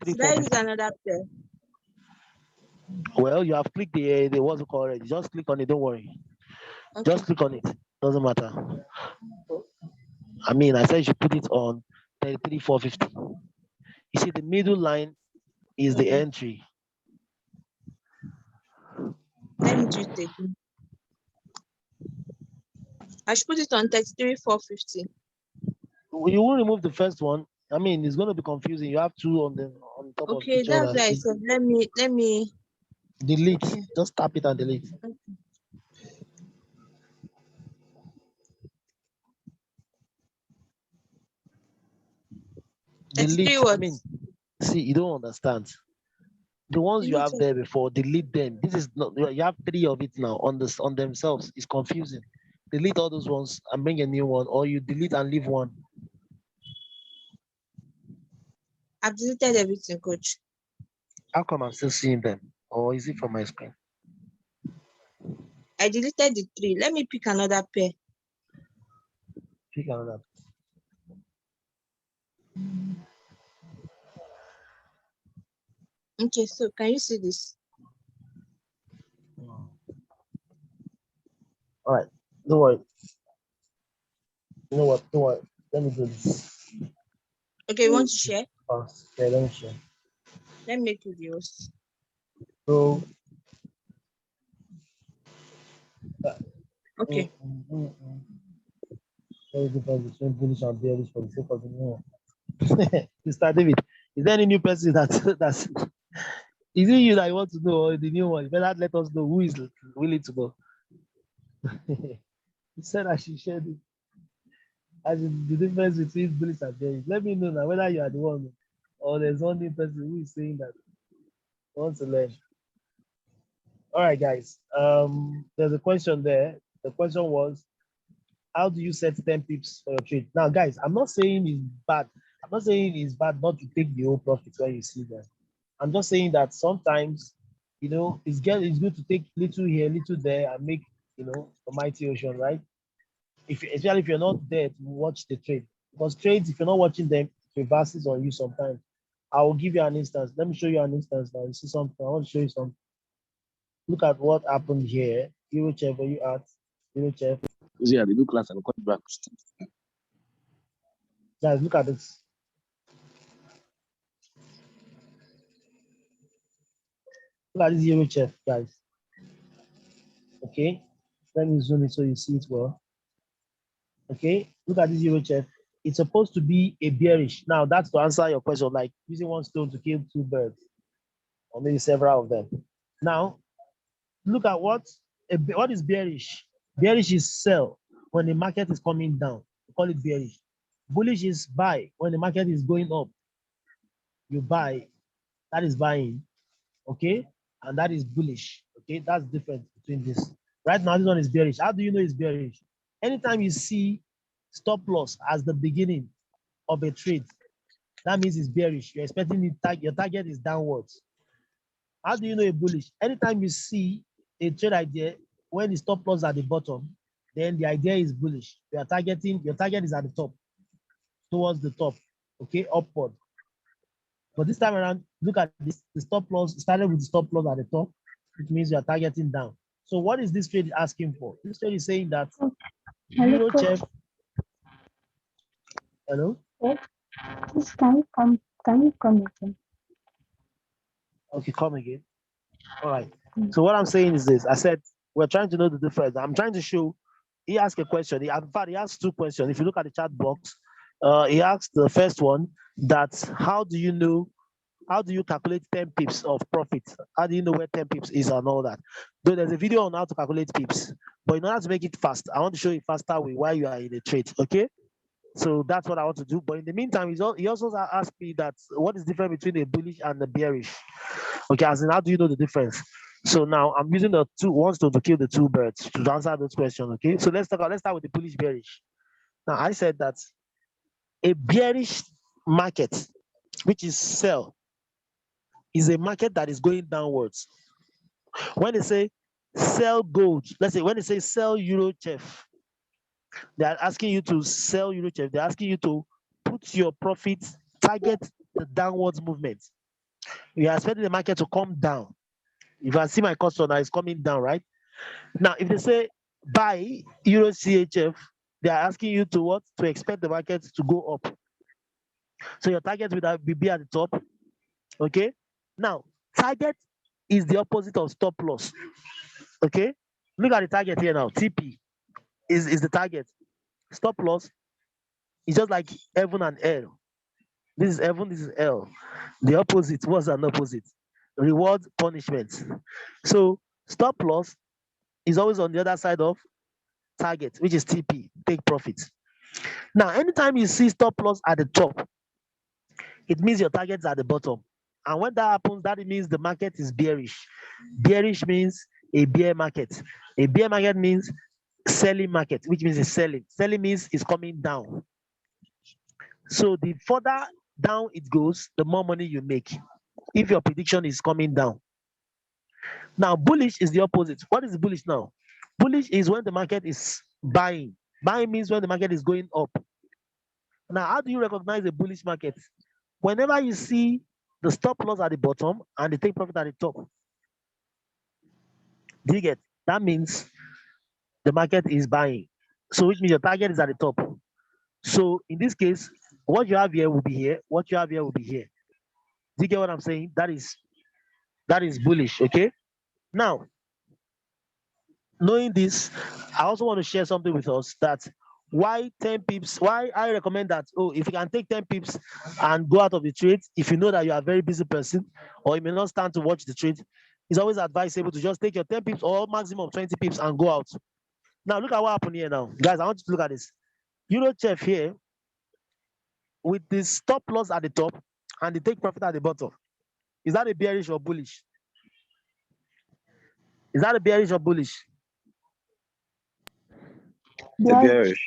Should I use 3450. another pair? Well, you have clicked the what's it called already. Just click on it. Don't worry. Okay. Just click on it. Doesn't matter. I mean, I said you should put it on 33,450. You see, the middle line is the entry. Let me do it again. I should put it on 33,450. You will remove the first one. I mean, it's going to be confusing. You have two on top of Okay, each that's other. why I said let me Delete. okay. Just tap it and delete. Okay. Delete. 33 I what? mean, see, you don't understand. The ones you Delete have what? there before, delete them. This is not. You have three of it now on themselves. It's confusing. Delete all those ones and bring a new one, or you delete and leave one. I've deleted everything, coach. How come I'm still seeing them? Or is it from my screen? I deleted the 3. Let me pick another pair. Pick another. Okay, so can you see this? All right. Don't worry. You know what? Don't worry. Let me do this. Okay, you want to share? Yeah, let me share. Let me make videos. So. Okay. There is difference between bullish and bearish for the sake of the new one. Mr. David, is there any new person that's is it you that you want to know or the new one? You better let us know who is willing to go. He said I should share this. As in the difference between bullish and bearish. Let me know now whether you are the one or there's one new person who is saying that wants to learn. All right, guys. There's a question there. The question was, how do you set 10 pips for your trade? Now, guys, I'm not saying it's bad. I'm not saying it's bad not to take the whole profit when you see them. I'm just saying that sometimes, it's good to take little here, little there, and make, a mighty ocean, right? Especially if you're not there to watch the trade. Because trades, if you're not watching them, it reverses on you sometimes. I will give you an instance. Let me show you an instance now. You see something. I want to show you something. Look at what happened here. Euro chef, where you at? Euro chef. Yeah, they do class and call back. Guys, look at this. Look at this Euro chef, guys. Okay. Let me zoom it so you see it well. Okay. Look at this Euro chef. It's supposed to be a bearish. Now, that's to answer your question, like using one stone to kill two birds, or maybe several of them. Now, look at what is bearish. Bearish is sell when the market is coming down. We call it bearish. Bullish is buy when the market is going up. You buy, that is buying. Okay, and that is bullish. Okay, that's different between this. Right now, this one is bearish. How do you know it's bearish? Anytime you see stop loss as the beginning of a trade, that means it's bearish. You're expecting your target is downwards. How do you know a bullish? Anytime you see a trade idea when the stop loss at the bottom, then the idea is bullish. Your target is at the top, towards the top, okay, upward. But this time around, look at this. The stop loss started with the stop loss at the top, which means you are targeting down. So what is this trade asking for? This trade is saying that Euro chef. Hello? Yes. Please, can you come again? Okay, come again. All right. So what I'm saying is this. I said We're trying to know the difference. I'm trying to show. He asked a question. In fact, he asked two questions. If you look at the chat box, he asked the first one that how do you know, how do you calculate 10 pips of profit? How do you know where 10 pips is and all that? Though there's a video on how to calculate pips, but in order to make it fast, I want to show you faster way while you are in the trade. Okay. So that's what I want to do. But in the meantime, he also asked me that what is different between a bullish and a bearish? Okay, as in how do you know the difference? So now I'm using the one stone to kill the two birds to answer those questions. Okay, so let's start with the bullish bearish. Now I said that a bearish market, which is sell, is a market that is going downwards. When they say sell gold, let's say when they say sell euro chef, they are asking you to sell euro chef. They're asking you to put your profits, target the downwards movement. You are expecting the market to come down. If I see my customer is coming down, right? Now, if they say buy Euro CHF, they are asking you to what? To expect the market to go up. So your target will be at the top. Okay. Now, target is the opposite of stop loss. Okay. Look at the target here now. TP is the target. Stop loss is just like heaven and L. This is heaven, this is L. The opposite was an opposite. Reward, punishment. So stop loss is always on the other side of target, which is TP, take profit. Now, anytime you see stop loss at the top, it means your target's at the bottom. And when that happens, that means the market is bearish. Bearish means a bear market. A bear market means selling market, which means it's selling. Selling means it's coming down. So the further down it goes, the more money you make. If your prediction is coming down. Now, bullish is the opposite. What is bullish now? Bullish is when the market is buying. Buying means when the market is going up. Now, how do you recognize a bullish market? Whenever you see the stop loss at the bottom and the take profit at the top. Do you get? That means the market is buying. So which means your target is at the top. So in this case, what you have here will be here. What you have here will be here. Do you get what I'm saying? That is bullish. Okay. Now, knowing this, I also want to share something with us that why 10 pips, why I recommend that, if you can take 10 pips and go out of the trade, if you know that you are a very busy person or you may not stand to watch the trade, it's always advisable to just take your 10 pips or maximum 20 pips and go out. Now, look at what happened here now. Guys, I want you to look at this. Euro chef here with the stop loss at the top and the take profit at the bottom. Is that a bearish or bullish? Is that a bearish or bullish? Bearish.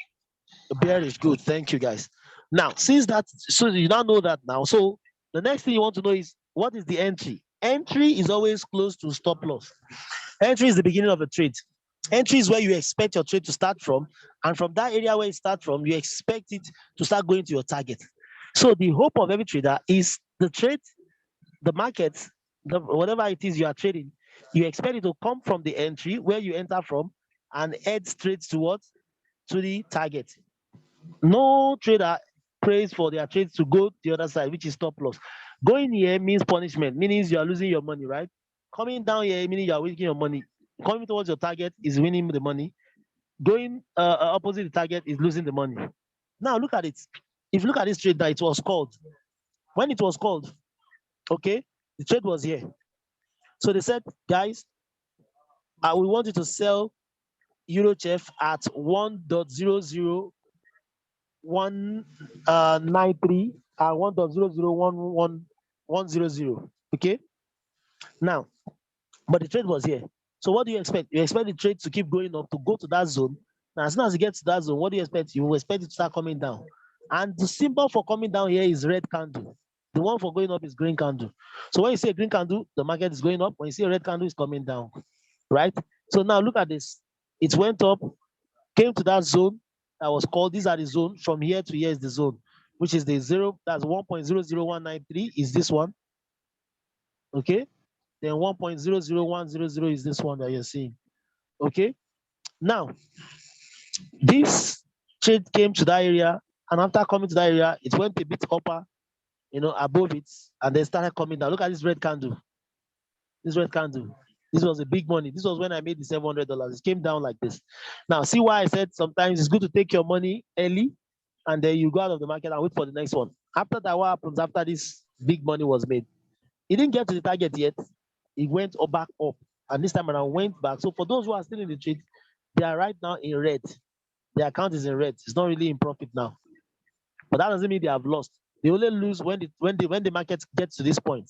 Bearish, good. Thank you, guys. Now, since that, so you now know that now. So the next thing you want to know is what is the entry? Entry is always close to stop loss. Entry is the beginning of a trade. Entry is where you expect your trade to start from, and from that area where it starts from, you expect it to start going to your target. So the hope of every trader is the trade, the market, whatever it is you are trading, you expect it to come from the entry where you enter from and head straight towards to the target. No trader prays for their trades to go the other side, which is stop loss. Going here means punishment, meaning you are losing your money, right? Coming down here meaning you are winning your money. Coming towards your target is winning the money. Going opposite the target is losing the money. Now look at it. If you look at this trade that it was called, when it was called, okay, the trade was here. So they said, guys, we want you to sell EuroChef at 1.00193 and 1.0011100. Okay. Now, but the trade was here. So what do you expect? You expect the trade to keep going up to go to that zone. Now, as soon as you get to that zone, what do you expect? You will expect it to start coming down. And the symbol for coming down here is red candle. The one for going up is green candle. So when you see a green candle, the market is going up. When you see a red candle, it's coming down. Right? So now look at this. It went up, came to that zone that was called, these are the zone. From here to here is the zone, which is the zero, that's 1.00193 is this one. Okay? Then 1.00100 is this one that you're seeing. Okay? Now, this trade came to that area, and after coming to that area, it went a bit upper, above it, and then started coming down. Look at this red candle. This red candle. This was a big money. This was when I made the $700. It came down like this. Now, see why I said sometimes it's good to take your money early and then you go out of the market and wait for the next one. After that, what happens after this big money was made? It didn't get to the target yet. It went back up. And this time around went back. So for those who are still in the trade, they are right now in red. Their account is in red. It's not really in profit now. But that doesn't mean they have lost. They only lose when the market gets to this point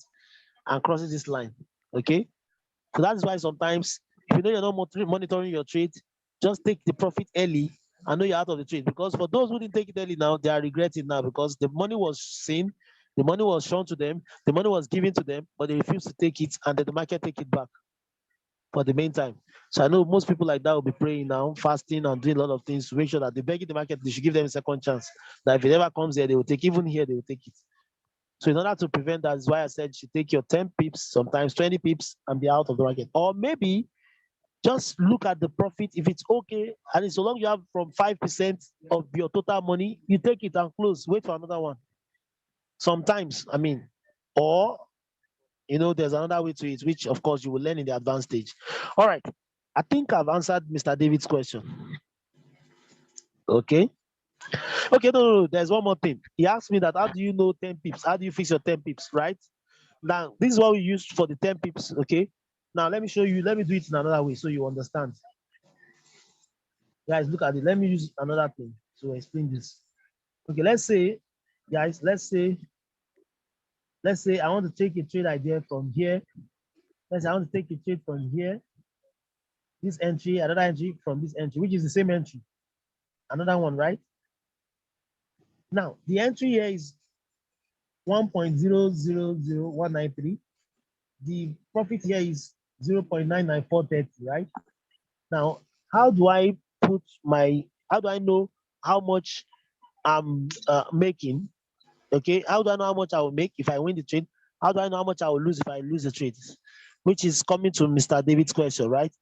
and crosses this line. Okay? So that's why sometimes if you know you're not monitoring your trade, just take the profit early and know you're out of the trade. Because for those who didn't take it early now, they are regretting now because the money was seen, the money was shown to them, the money was given to them, but they refused to take it and then the market take it back for the meantime. So I know most people like that will be praying now, fasting and doing a lot of things to make sure that they beg in the market, they should give them a second chance. That if it ever comes here, they will take, even here, they will take it. So in order to prevent that, is why I said you should take your 10 pips, sometimes 20 pips, and be out of the market. Or maybe just look at the profit. If it's okay, and so long you have from 5% of your total money, you take it and close. Wait for another one. Sometimes, I mean, or there's another way to it, which of course you will learn in the advanced stage. All right. I think I've answered Mr. David's question. Okay. Okay, no. There's one more thing. He asked me that how do you know 10 pips? How do you fix your 10 pips, right? Now, this is what we used for the 10 pips, okay? Now, let me show you. Let me do it in another way so you understand. Guys, look at it. Let me use another thing to explain this. Okay, let's say, guys, let's say I want to take a trade idea from here. Let's say I want to take a trade from here. This entry, another entry from this entry, which is the same entry. Another one, right? Now, the entry here is 1.000193. The profit here is 0.99430, right? Now, how do I know how much I'm making? Okay, how do I know how much I will make if I win the trade? How do I know how much I will lose if I lose the trade? Which is coming to Mr. David's question, right?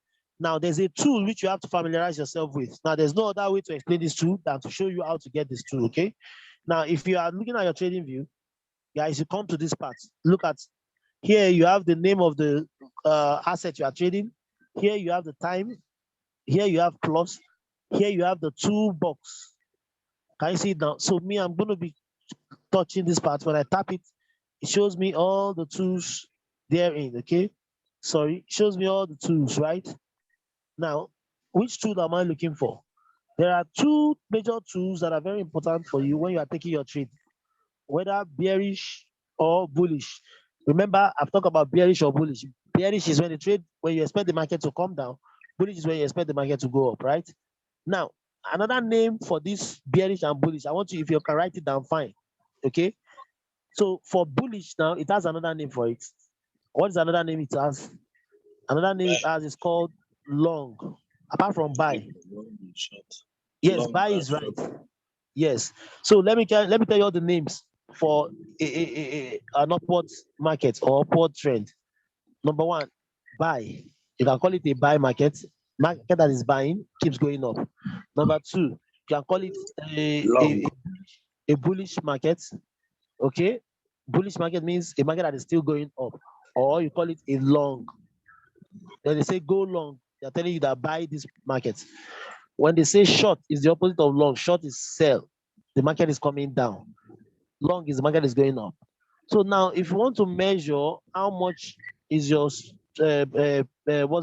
Now, there's a tool which you have to familiarize yourself with. Now, there's no other way to explain this tool than to show you how to get this tool, okay? Now, if you are looking at your trading view, guys, you come to this part. Look at here, you have the name of the asset you are trading. Here, you have the time. Here, you have plus. Here, you have the toolbox. Can you see it now? So, me, I'm going to be touching this part. When I tap it, it shows me all the tools therein, okay? Sorry, it shows me all the tools, right? Now, which tool am I looking for? There are two major tools that are very important for you when you are taking your trade, whether bearish or bullish. Remember, I've talked about bearish or bullish. Bearish is when you expect the market to come down. Bullish is when you expect the market to go up, right? Now, another name for this bearish and bullish, I want you, if you can write it down, fine. Okay? So for bullish now, it has another name for it. What is another name it has? Another name it has is called long, apart from buy. Yes, buy is right. Yes. So let me tell you all the names for an upward market or upward trend. Number one, buy. You can call it a buy market. Market that is buying keeps going up. Number two, you can call it a bullish market. Okay. Bullish market means a market that is still going up, or you call it a long. When they say go long, they're telling you that buy this market. When they say short, is the opposite of long. Short is sell. The market is coming down. Long is the market is going up. So now, if you want to measure how much is your what's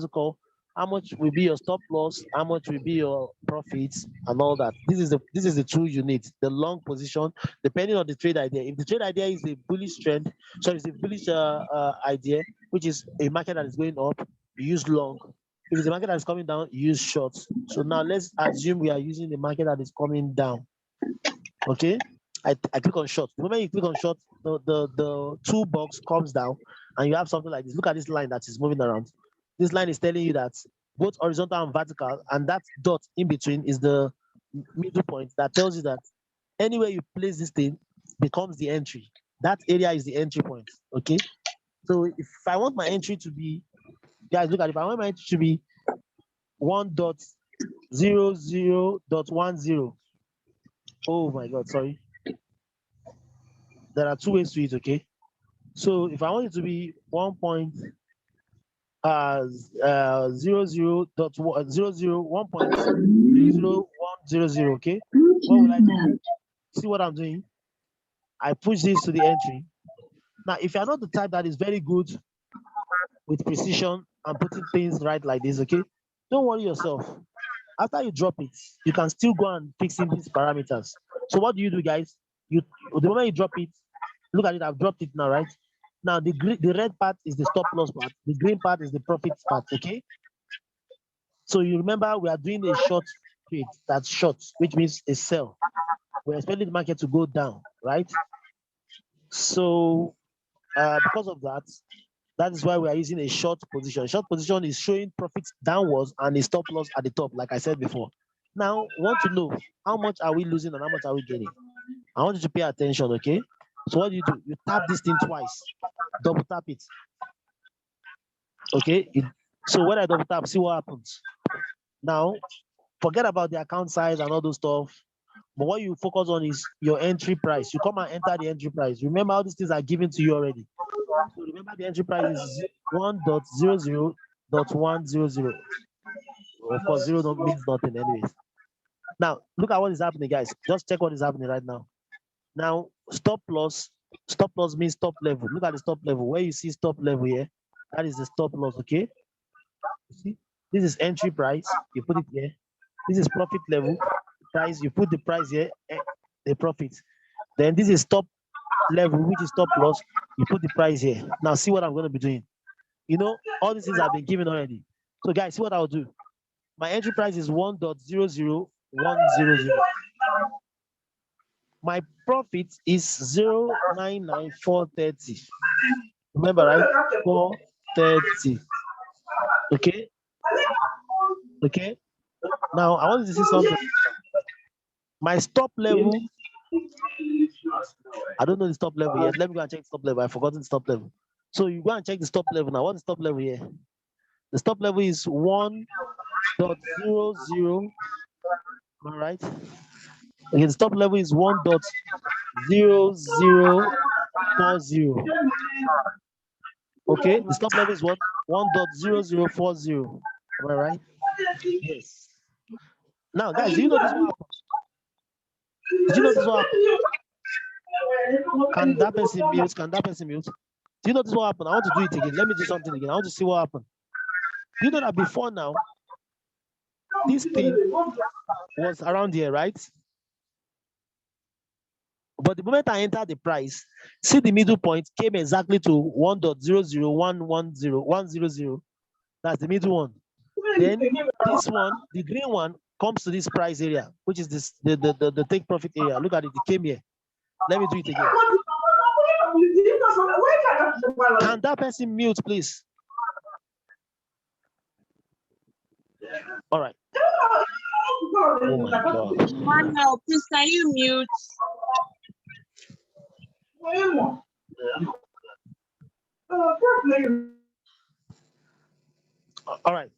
it called? How much will be your stop loss? How much will be your profits and all that? This is the tool you need. The long position, depending on the trade idea. If the trade idea is a bullish trend, so it's a bullish idea, which is a market that is going up, you use long. If it's a market that is coming down, you use short. So now let's assume we are using the market that is coming down. Okay. I click on short. The moment you click on short, the toolbox comes down and you have something like this. Look at this line that is moving around. This line is telling you that both horizontal and vertical, and that dot in between is the middle point that tells you that anywhere you place this thing becomes the entry. That area is the entry point. Okay. So if I want my entry to be, guys, look at it. If I want my entry to be 1.00.10. Oh my God, sorry. There are two ways to it, okay? So if I want it to be 1.00, 1.30100. Okay, what will I do? See what I'm doing? I push this to the entry. Now, if you're not the type that is very good with precision and putting things right like this, okay, don't worry yourself. After you drop it, you can still go and fix in these parameters. So what do you do, guys? The moment you drop it, look at it. I've dropped it now, right? Now the red part is the stop loss part. The green part is the profit part. Okay. So you remember we are doing a short trade. That's short, which means a sell. We're expecting the market to go down, right? So because of that, that is why we are using a short position. Short position is showing profits downwards and a stop loss at the top, like I said before. Now, want to know how much are we losing and how much are we gaining? I want you to pay attention, okay? So what do? You tap this thing twice, double tap it. Okay. So when I double tap, see what happens. Now, forget about the account size and all those stuff. But what you focus on is your entry price. You come and enter the entry price. Remember how these things are given to you already. So remember the entry price is 1.00.100. Of course, zero means nothing anyways. Now, look at what is happening, guys. Just check what is happening right now. Now, stop loss means stop level. Look at the stop level. Where you see stop level here, that is the stop loss, okay? You see, this is entry price. You put it here. This is profit level price. You put the price here, the profit. Then this is stop level, which is stop loss. You put the price here. Now, see what I'm going to be doing. You know, all these things have been given already. So, guys, see what I'll do. My entry price is 1.00100. My profit is 099430. Remember, right? 430. Okay. Okay. Now I want you to see something. My stop level. I don't know the stop level yet. Let me go and check the stop level. I've forgotten the stop level. So you go and check the stop level now. What's the stop level here? The stop level is 1.00. All right. Okay, the stop level is 1.0040. Okay, the stop level is what? 1.0040. Am I right? Yes. Now, guys, do you notice what happened? Did you notice what happened? Can that person mute? Can that person mute? Do you notice what happened? I want to do it again. Let me do something again. I want to see what happened. Do you know that before now, this thing was around here, right? But the moment I entered the price, see the middle point came exactly to 1.00110100. That's the middle one. Then this one, the green one, comes to this price area, which is this the take profit area. Look at it, it came here. Let me do it again. Can that person mute, please? All right. Oh my God. Manuel, please can you mute? All right.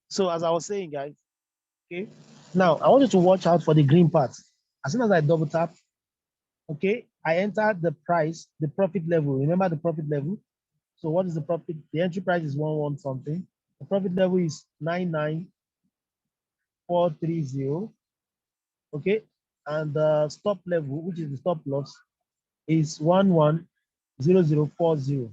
So as I was saying, guys, okay. Now I want you to watch out for the green part. As soon as I double tap, okay, I entered the price, the profit level. Remember the profit level? So what is the profit? The entry price is 11 something. The profit level is 99430. Okay. And the stop level, which is the stop loss, is 110040.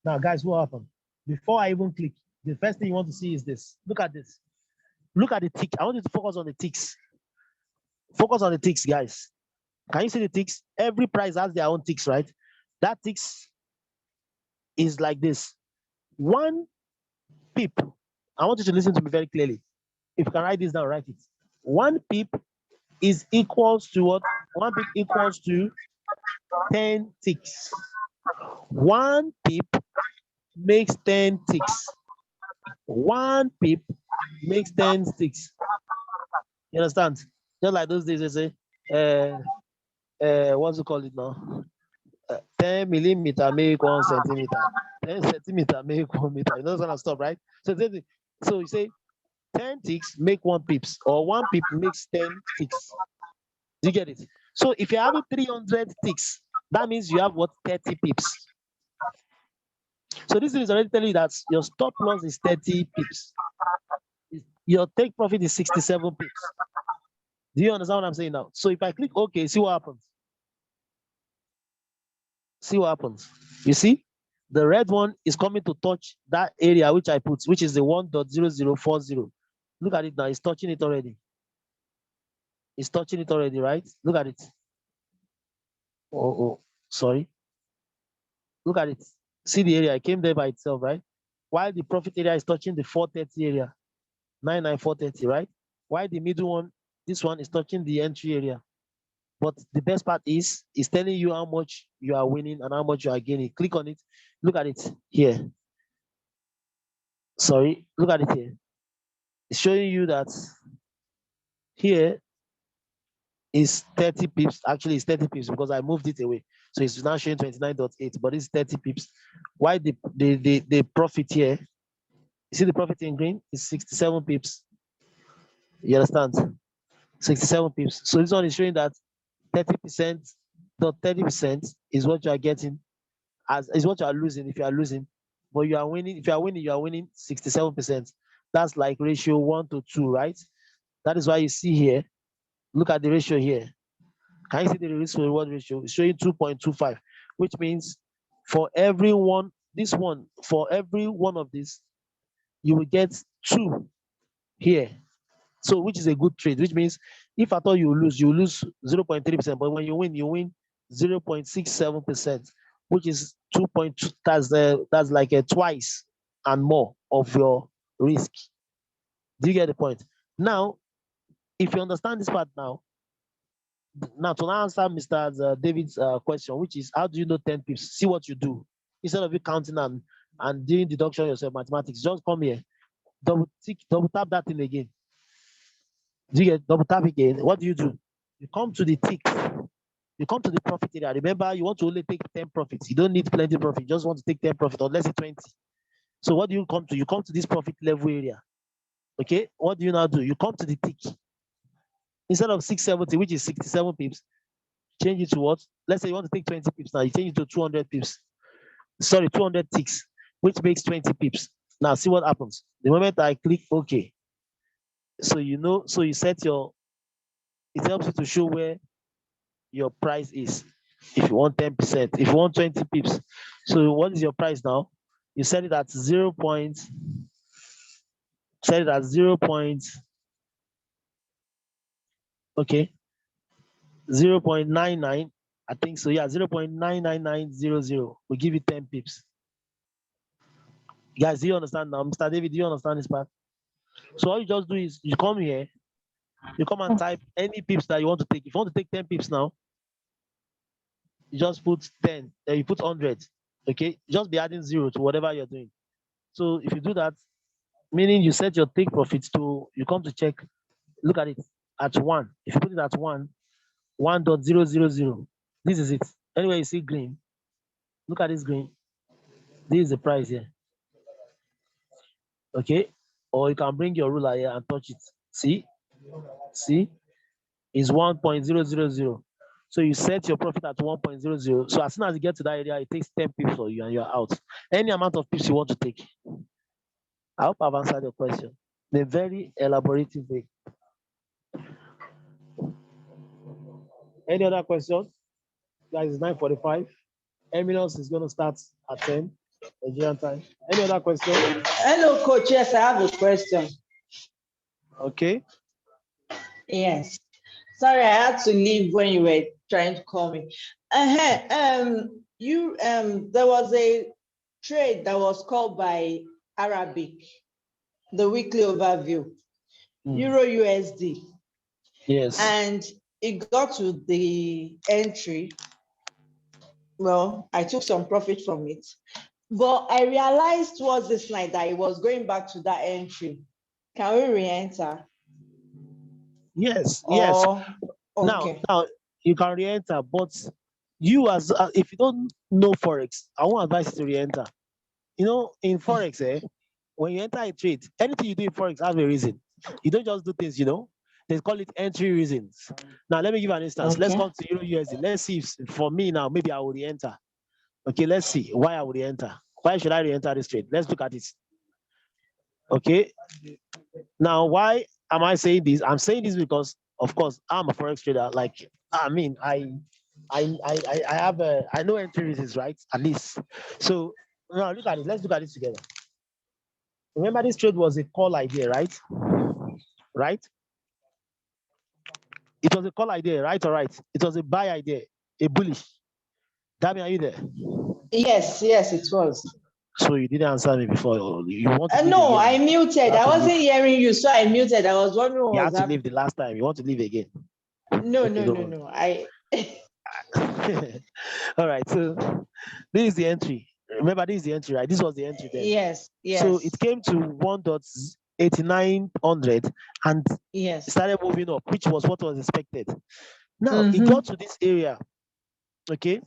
Now, guys, what happened? Before I even click, the first thing you want to see is this. Look at this. Look at the tick. I want you to focus on the ticks. Focus on the ticks, guys. Can you see the ticks? Every price has their own ticks, right? That ticks is like this. One pip. I want you to listen to me very clearly. If you can write this down, write it. One pip is equals to what? One pip equals to 10 ticks. One pip makes 10 ticks. One pip makes 10 ticks. You understand? Just like those days, they say, what's it called it now? 10 millimeter make 1 centimeter. 10 centimeter make 1 meter. You know, kind of stuff, right? So you say 10 ticks make 1 pips, or 1 pip makes 10 ticks. Do you get it? So if you're having 300 ticks, that means you have what? 30 pips. So this is already telling you that your stop loss is 30 pips. Your take profit is 67 pips. Do you understand what I'm saying now? So if I click OK, see what happens. See what happens. You see, the red one is coming to touch that area which I put, which is the 1.0040. Look at it now. It's touching it already. It's touching it already, right? Look at it. Oh, sorry. Look at it. See the area. It came there by itself, right? While the profit area is touching the 430 area, 99430, right? While the middle one, this one is touching the entry area. But the best part is telling you how much you are winning and how much you are gaining. Click on it. Look at it here. Sorry, look at it here. It's showing you that here is 30 pips. Actually, it's 30 pips because I moved it away. So it's now showing 29.8, but it's 30 pips. Why the profit here? You see the profit in green is 67 pips. You understand? 67 pips. So this one is showing that 30%, not 30% is what you are getting, as is what you are losing if you are losing. But you are winning. If you are winning, you are winning 67%. That's like ratio 1:2, right? That is why you see here. Look at the ratio here. Can you see the risk to reward ratio? It's showing 2.25, which means for every one, for every one of these, you will get 2 here. So, which is a good trade, which means if at all you lose 0.3%, but when you win 0.67%, which is 2.2. That's like a twice and more of your risk. Do you get the point? Now, if you understand this part now to answer Mr. David's question, which is how do you know 10 pips? See what you do. Instead of you counting and doing deduction yourself, mathematics, just come here, double tap that thing again. Do you get double tap again? What do? You come to the tick. You come to the profit area. Remember, you want to only take 10 profits. You don't need plenty profit. You just want to take 10 profit, or let's say 20. So what do you come to? You come to this profit level area. Okay. What do you now do? You come to the tick. Instead of 670, which is 67 pips, change it to what? Let's say you want to take 20 pips now. You change it to 200 pips. Sorry, 200 ticks, which makes 20 pips. Now see what happens. The moment I click OK, so so you set your, it helps you to show where your price is. If you want 10%, if you want 20 pips. So what is your price now? You set it at 0. Set it at 0. Okay, 0.99. I think so. Yeah, 0.99900. We give you 10 pips. Guys, do you understand now? Mr. David, do you understand this part? So all you just do is you come here, you come and type any pips that you want to take. If you want to take 10 pips now, you just put 10, then you put 100. Okay, just be adding 0 to whatever you're doing. So if you do that, meaning you set your take profits to, you come to check, look at it at 1. If you put it at 1.000, this is it. Anyway, you see green, look at this green. This is the price here. Okay, or you can bring your ruler here and touch it. See, is 1.000. So you set your profit at 1.00. So as soon as you get to that area, it takes 10 pips for you and you're out. Any amount of pips you want to take. I hope I've answered your question in a very elaborative way. Any other questions? Guys, it's 9:45. Eminence is going to start at 10 Nigerian time. Any other questions? Hello, coach. Yes, I have a question. Okay. Yes. Sorry, I had to leave when you were trying to call me. There was a trade that was called by Arabic, the weekly overview, Euro USD. Yes. And it got to the entry. Well, I took some profit from it, but I realized towards this night that it was going back to that entry. Can we re-enter? Yes, yes. Okay. Now you can re-enter, but you as if you don't know forex, I won't advise you to re-enter. You know, in forex, when you enter a trade, anything you do in forex has a reason. You don't just do things, they call it entry reasons. Now let me give an instance. Let's come to Euro USD. Let's see if for me now, maybe I will re-enter. Okay, let's see why I would enter. Why should I re-enter this trade? Let's look at it. Okay. Now, why am I saying this? I'm saying this because, of course, I'm a forex trader. Like, I mean, I have I know entry reasons, right? At least. So now look at it. Let's look at it together. Remember, this trade was a call idea, right? Right? It was a call idea, right? Or right? It was a buy idea, a bullish. Dami, are you there? Yes, yes, it was. So you didn't answer me before. You want to leave No, I again? muted. I wasn't hearing you, so I muted. I was wondering what You was had to leave happening. the last time. You want to leave again? No, Okay, no, don't no, worry. no. I All right. So this is the entry. Remember, this is the entry, right? This was the entry then. yes, So it yes, came to 1.8900 and yes. started moving up, which was what was expected. Now it Mm-hmm. got to this area. Okay,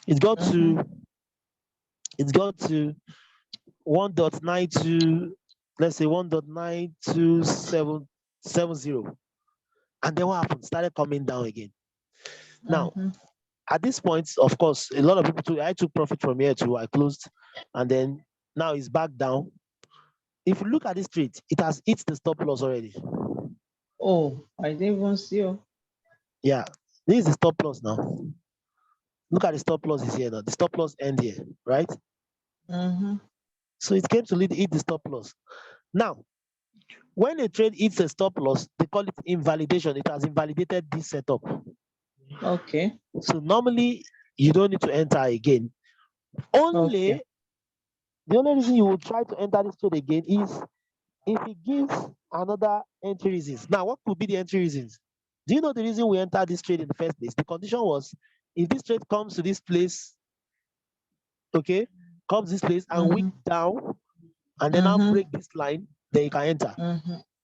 it got to 1.92, let's say 1.92770, and then what happened? Started coming down again. Now at this point, of course, a lot of people took. I took profit from here too. I closed, and then now it's back down. If you look at this trade, it has hit the stop loss already. Oh, I didn't even see you. Yeah, this is the stop loss now. Look at the stop loss is here now. The stop loss end here, right? So it came to hit the stop loss. Now, when a trade hits a stop loss, they call it invalidation. It has invalidated this setup. Okay. So normally you don't need to enter again. Only Okay. the only reason you will try to enter this trade again is if it gives another entry reasons. Now, what could be the entry reasons? Do you know the reason we entered this trade in the first place? The condition was if this trade comes to this place, okay, comes this place and wick down and then now break this line, then you can enter.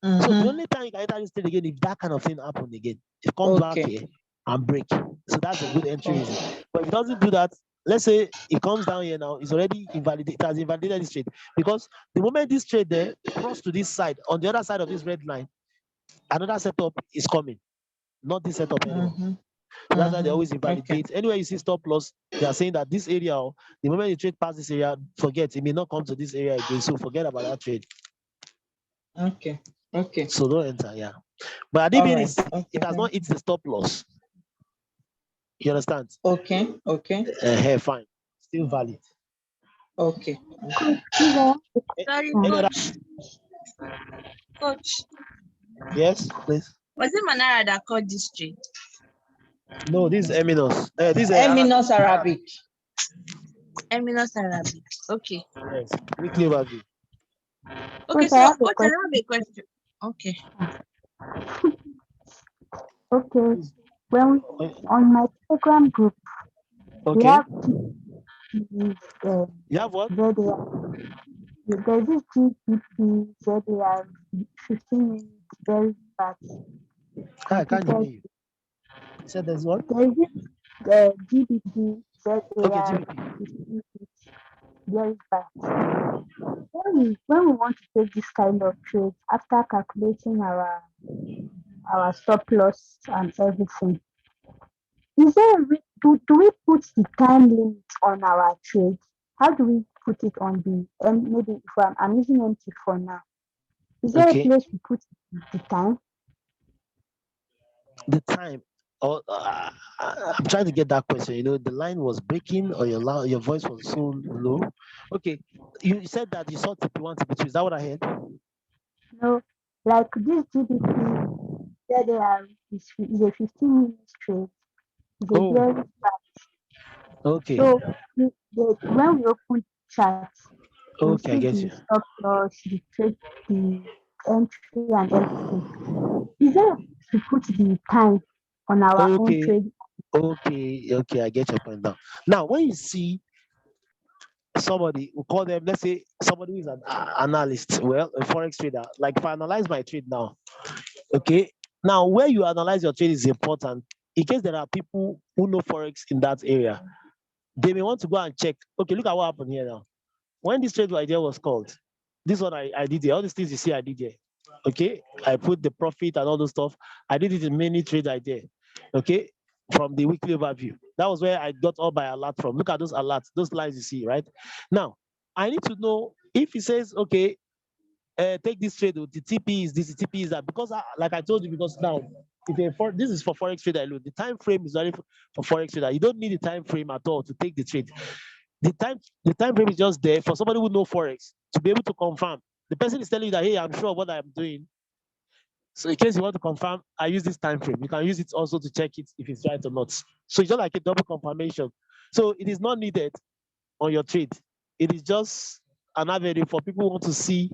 So the only time you can enter this trade again if that kind of thing happen again. It comes back Okay. here and break. So that's a good entry reason. But if it doesn't do that, let's say it comes down here now, it's already invalidated. It has invalidated this trade because the moment this trade there cross to this side, on the other side of this red line, another setup is coming, not this setup anymore. So that's why they always invalidate. Okay. Anywhere you see stop loss, they are saying that this area, the moment you trade past this area, forget it may not come to this area again. So forget about that trade. Okay. Okay. So don't enter, yeah. But All even right. it has not hit the stop loss. You understand? Okay. Okay. Fine. Still valid. Okay. Coach, please, I have a Sorry, Any other? coach. Coach, Yes, please. was it Manara that called this trade? No, this is Eminos. This is Eminos Arabic. Eminos Arabic. Okay. Yes, weekly overview. Okay, Coach, I so have a coach, I have a question. Okay. Okay. When on my Telegram group, we Okay. have these You have what? ZAR. There's this GBP ZAR 15 minutes very fast. I can't hear you. You said there's what? There's this GBP ZAR Okay, 15 GBP. minutes very fast. When we want to take this kind of trade after calculating our stop loss and everything, is there do we put the time limit on our trade? How do we put it on the maybe if I'm using MT for now? Is there a Okay. place we put the time? The time. Oh, I'm trying to get that question. You know, the line was breaking, or your voice was so low. Okay, you said that you saw TP1, TP2. Is that what I heard? No, like this GBP ZAR is a 15 minutes trade. It's a very Oh, okay. so when we open the chart, we'll Okay, I see get the you. stop loss, the trade, the entry, and everything. Is there a place to put the time on our own Okay, trade? okay, I get your point now. Now, when you see somebody, we call them, let's say somebody who is an analyst, well, a forex trader, like if I analyze my trade now, okay, now where you analyze your trade is important in case there are people who know forex in that area. They may want to go and check, okay, look at what happened here now. When this trade idea was called, this one I did here, all these things you see I did here. Okay, I put the profit and all those stuff. I did it in many trades idea. Okay, from the weekly overview. That was where I got all my alert from. Look at those alerts, those lines you see, right? Now, I need to know if he says, okay, take this trade, the TP is this, the TP is that. Because like I told you, because now this is for forex trader alone. The time frame is only for forex trader. You don't need the time frame at all to take the trade. The time frame is just there for somebody who know forex to be able to confirm. The person is telling you that, hey, I'm sure what I'm doing. So in case you want to confirm, I use this time frame. You can use it also to check it if it's right or not. So it's just like a double confirmation. So it is not needed on your trade. It is just an avenue for people who want to see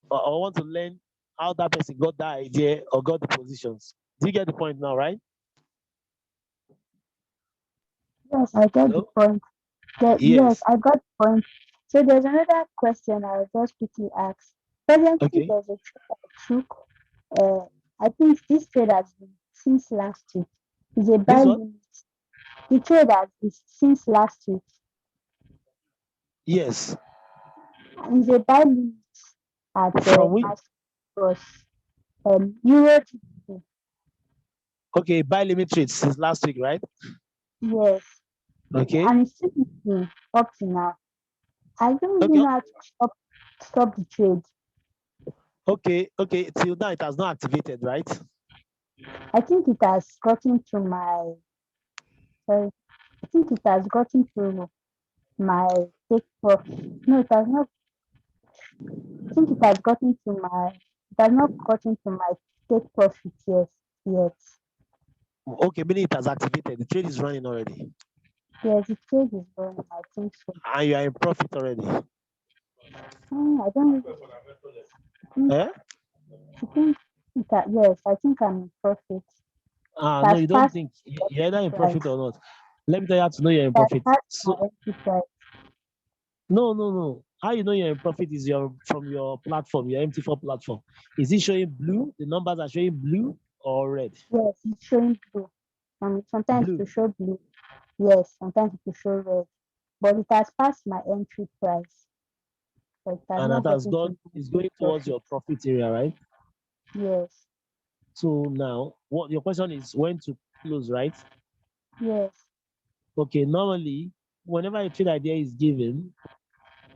or want to learn how that person got that idea or got the positions. Do you get the point now, right? Yes, I get the Hello? point. Yes, Yes. I got the point. So there's another question I'll just quickly ask. Presently, Okay. there's a trade I took. I think this trade has been since last week. It's a buy This one? limit. The trade has been since last week. Yes. And it's a buy limit at From which? my was Euro GBP. Okay, buy limit trades since last week, right? Yes, Okay. and it's still moving up to now. I don't Okay. even know how to stop the trade. Okay. Till now it has not activated, right? I think it has gotten to my sorry, I think it has gotten to my take profit. No, it has not. I think it has not gotten to my take profit yet. Okay, meaning it has activated. The trade is running already. Yes, the trade is going. I think so. And you are in profit already. I don't really think. Eh? I think yes, I think I'm in profit. It No, has you don't passed think my you're either entry in profit price. or not. Let me tell you how to know you're in It has profit. passed my So entry price. no. How you know you're in profit is from your platform, your MT4 platform. Is it showing blue? The numbers are showing blue or red? Yes, it's showing blue. Sometimes it Blue. will show blue. Yes, sometimes it will show red. But it has passed my entry price. But it has And that not has gotten gone to my is take going towards profit. your profit area, right? Yes, So now what your question is when to close, right? yes, Okay, normally whenever a trade idea is given,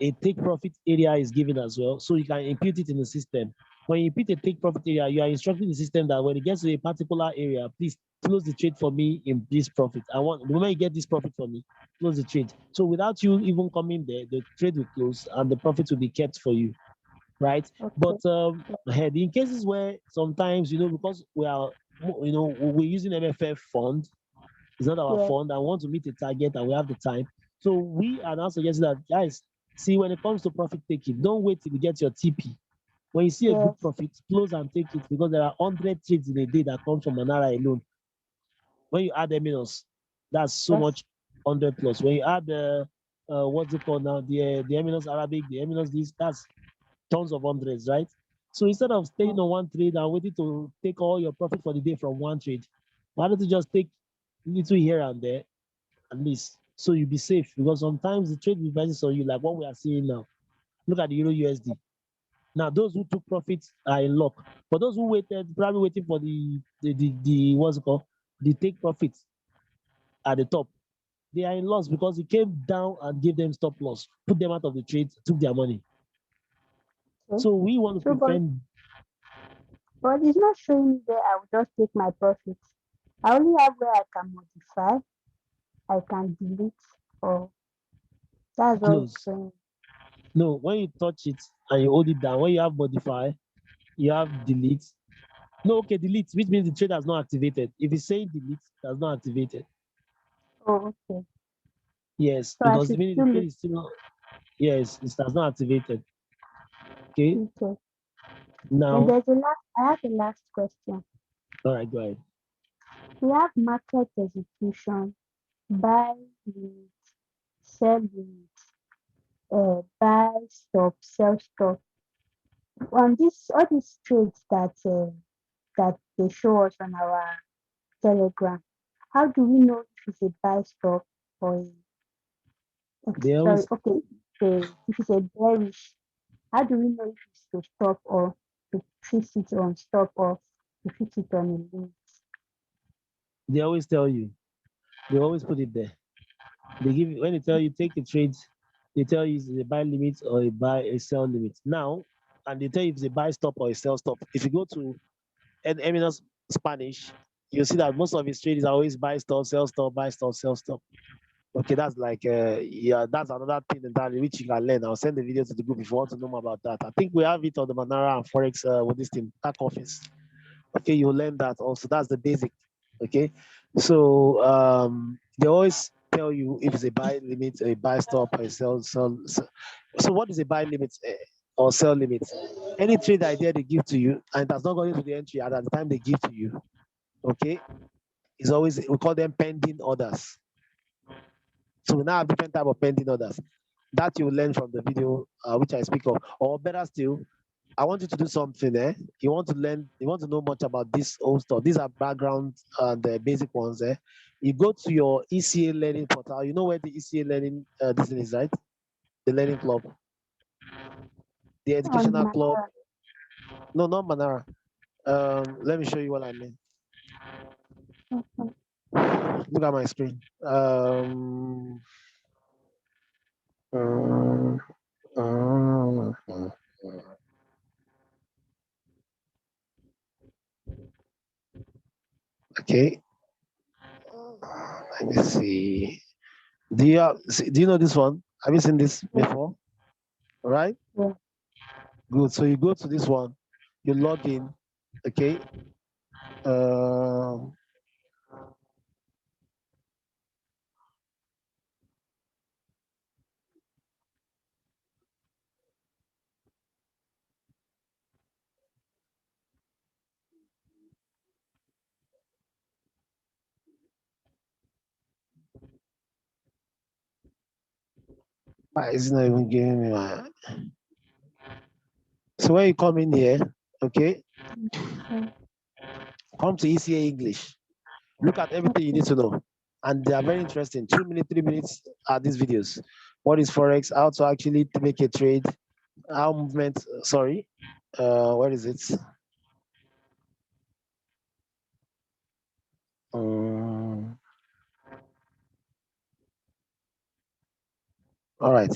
a take profit area is given as well. So you can impute it in the system. When you impute a take profit area, you are instructing the system that when it gets to a particular area, please close the trade for me in this profit. I want the moment you get this profit for me, close the trade. So without you even coming there, the trade will close and the profit will be kept for you, right? okay, But in cases where sometimes because we are we're using MFF fund, it's not our yes, fund. I want to meet a target and we have the time. So we are now suggesting that, guys, see, when it comes to profit taking, don't wait till you get your TP. When you see a good yes, profit, close and take it because there are 100 trades in a day that come from Manara alone. When you add minus, that's so yes, much 100 plus. When you add what's it called now, the minus Arabic, the minus this, that's tons of hundreds, right? So instead of staying yes, on one trade and waiting to take all your profit for the day from one trade, why don't you just take little here and there at least so you'll be safe because sometimes the trade reverses on you like what we are seeing now. Look at the Euro USD. Now those who took profits are in luck. For those who waited, probably waiting for the what's it called? The take profits at the top. They are in loss because it came down and gave them stop loss, put them out of the trade, took their money. okay. So we want to So, prevent. but it's not showing me there. I will just take my profits. I only have where I can modify, I can delete, or that's all it's Close. showing. No, when you touch it and you hold it down, when you have modify, you have delete. No, okay, delete, which means the trade has not activated. If it's saying delete, it has not activated. Oh, okay. Yes, So I because should meaning the still trade leave. is still not, yes, it has not activated. Okay, Okay. Then now, there's a last. I have a last question. all right, go ahead. We have market execution, buy limit, sell limit, buy stop, sell stop. On this, all these trades that they show us on our Telegram, how do we know if it's a buy stop or They sorry, always, okay, if it's a bearish? How do we know if it's to stop or to fix it on stop or to fix it on a limit? they always tell you. They always put it there. They give you when they tell you take the trades. They tell you it's a buy limit or a sell limit. Now, and they tell you if it's a buy stop or a sell stop. If you go to Eminence Spanish, you see that most of his trades are always buy stop, sell stop, buy stop, sell stop. Okay, that's like yeah, that's another thing entirely which you can learn. I'll send the video to the group if you want to know more about that. I think we have it on the Manara and Forex with this thing, back office. Okay, you'll learn that also. That's the basic. Okay, so they always tell you if it's a buy limit, a buy stop, or a sell. So what is a buy limit or sell limit? Any trade idea they give to you and it has not gone into the entry at the time they give to you, okay, is always, we call them pending orders. So we now have different type of pending orders that you will learn from the video which I speak of. Or better still, I want you to do something. You want to learn, you want to know much about this old stuff. These are background and the basic ones. You go to your ECA learning portal. You know where the ECA learning this thing is, right? The learning club, the educational club. No, not Manara. Let me show you what I mean. Look at my screen. Okay. Let me see. Do you know this one? Have you seen this before? All right. Yeah. Good. So you go to this one, you log in. Okay. Why is it not even giving me my? So when you come in here, okay, come to ECA English. Look at everything you need to know. And they are very interesting. 2 minutes, 3 minutes are these videos. What is Forex? How to actually make a trade? How movement, sorry. What is it? All right.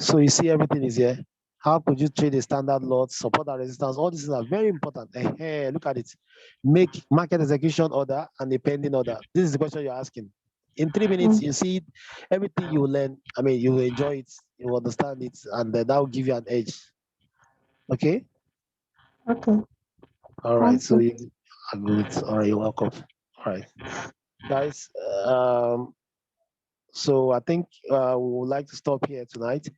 So you see everything is here. How could you trade a standard lot, support and resistance? All these are very important. Hey, look at it. Make market execution order and a pending order. This is the question you're asking. In 3 minutes, you see everything you learn. I mean, you will enjoy it, you will understand it, and that will give you an edge. Okay? Okay. All right. So you are good. All right, you're welcome. All right. Guys, so I think we would like to stop here tonight.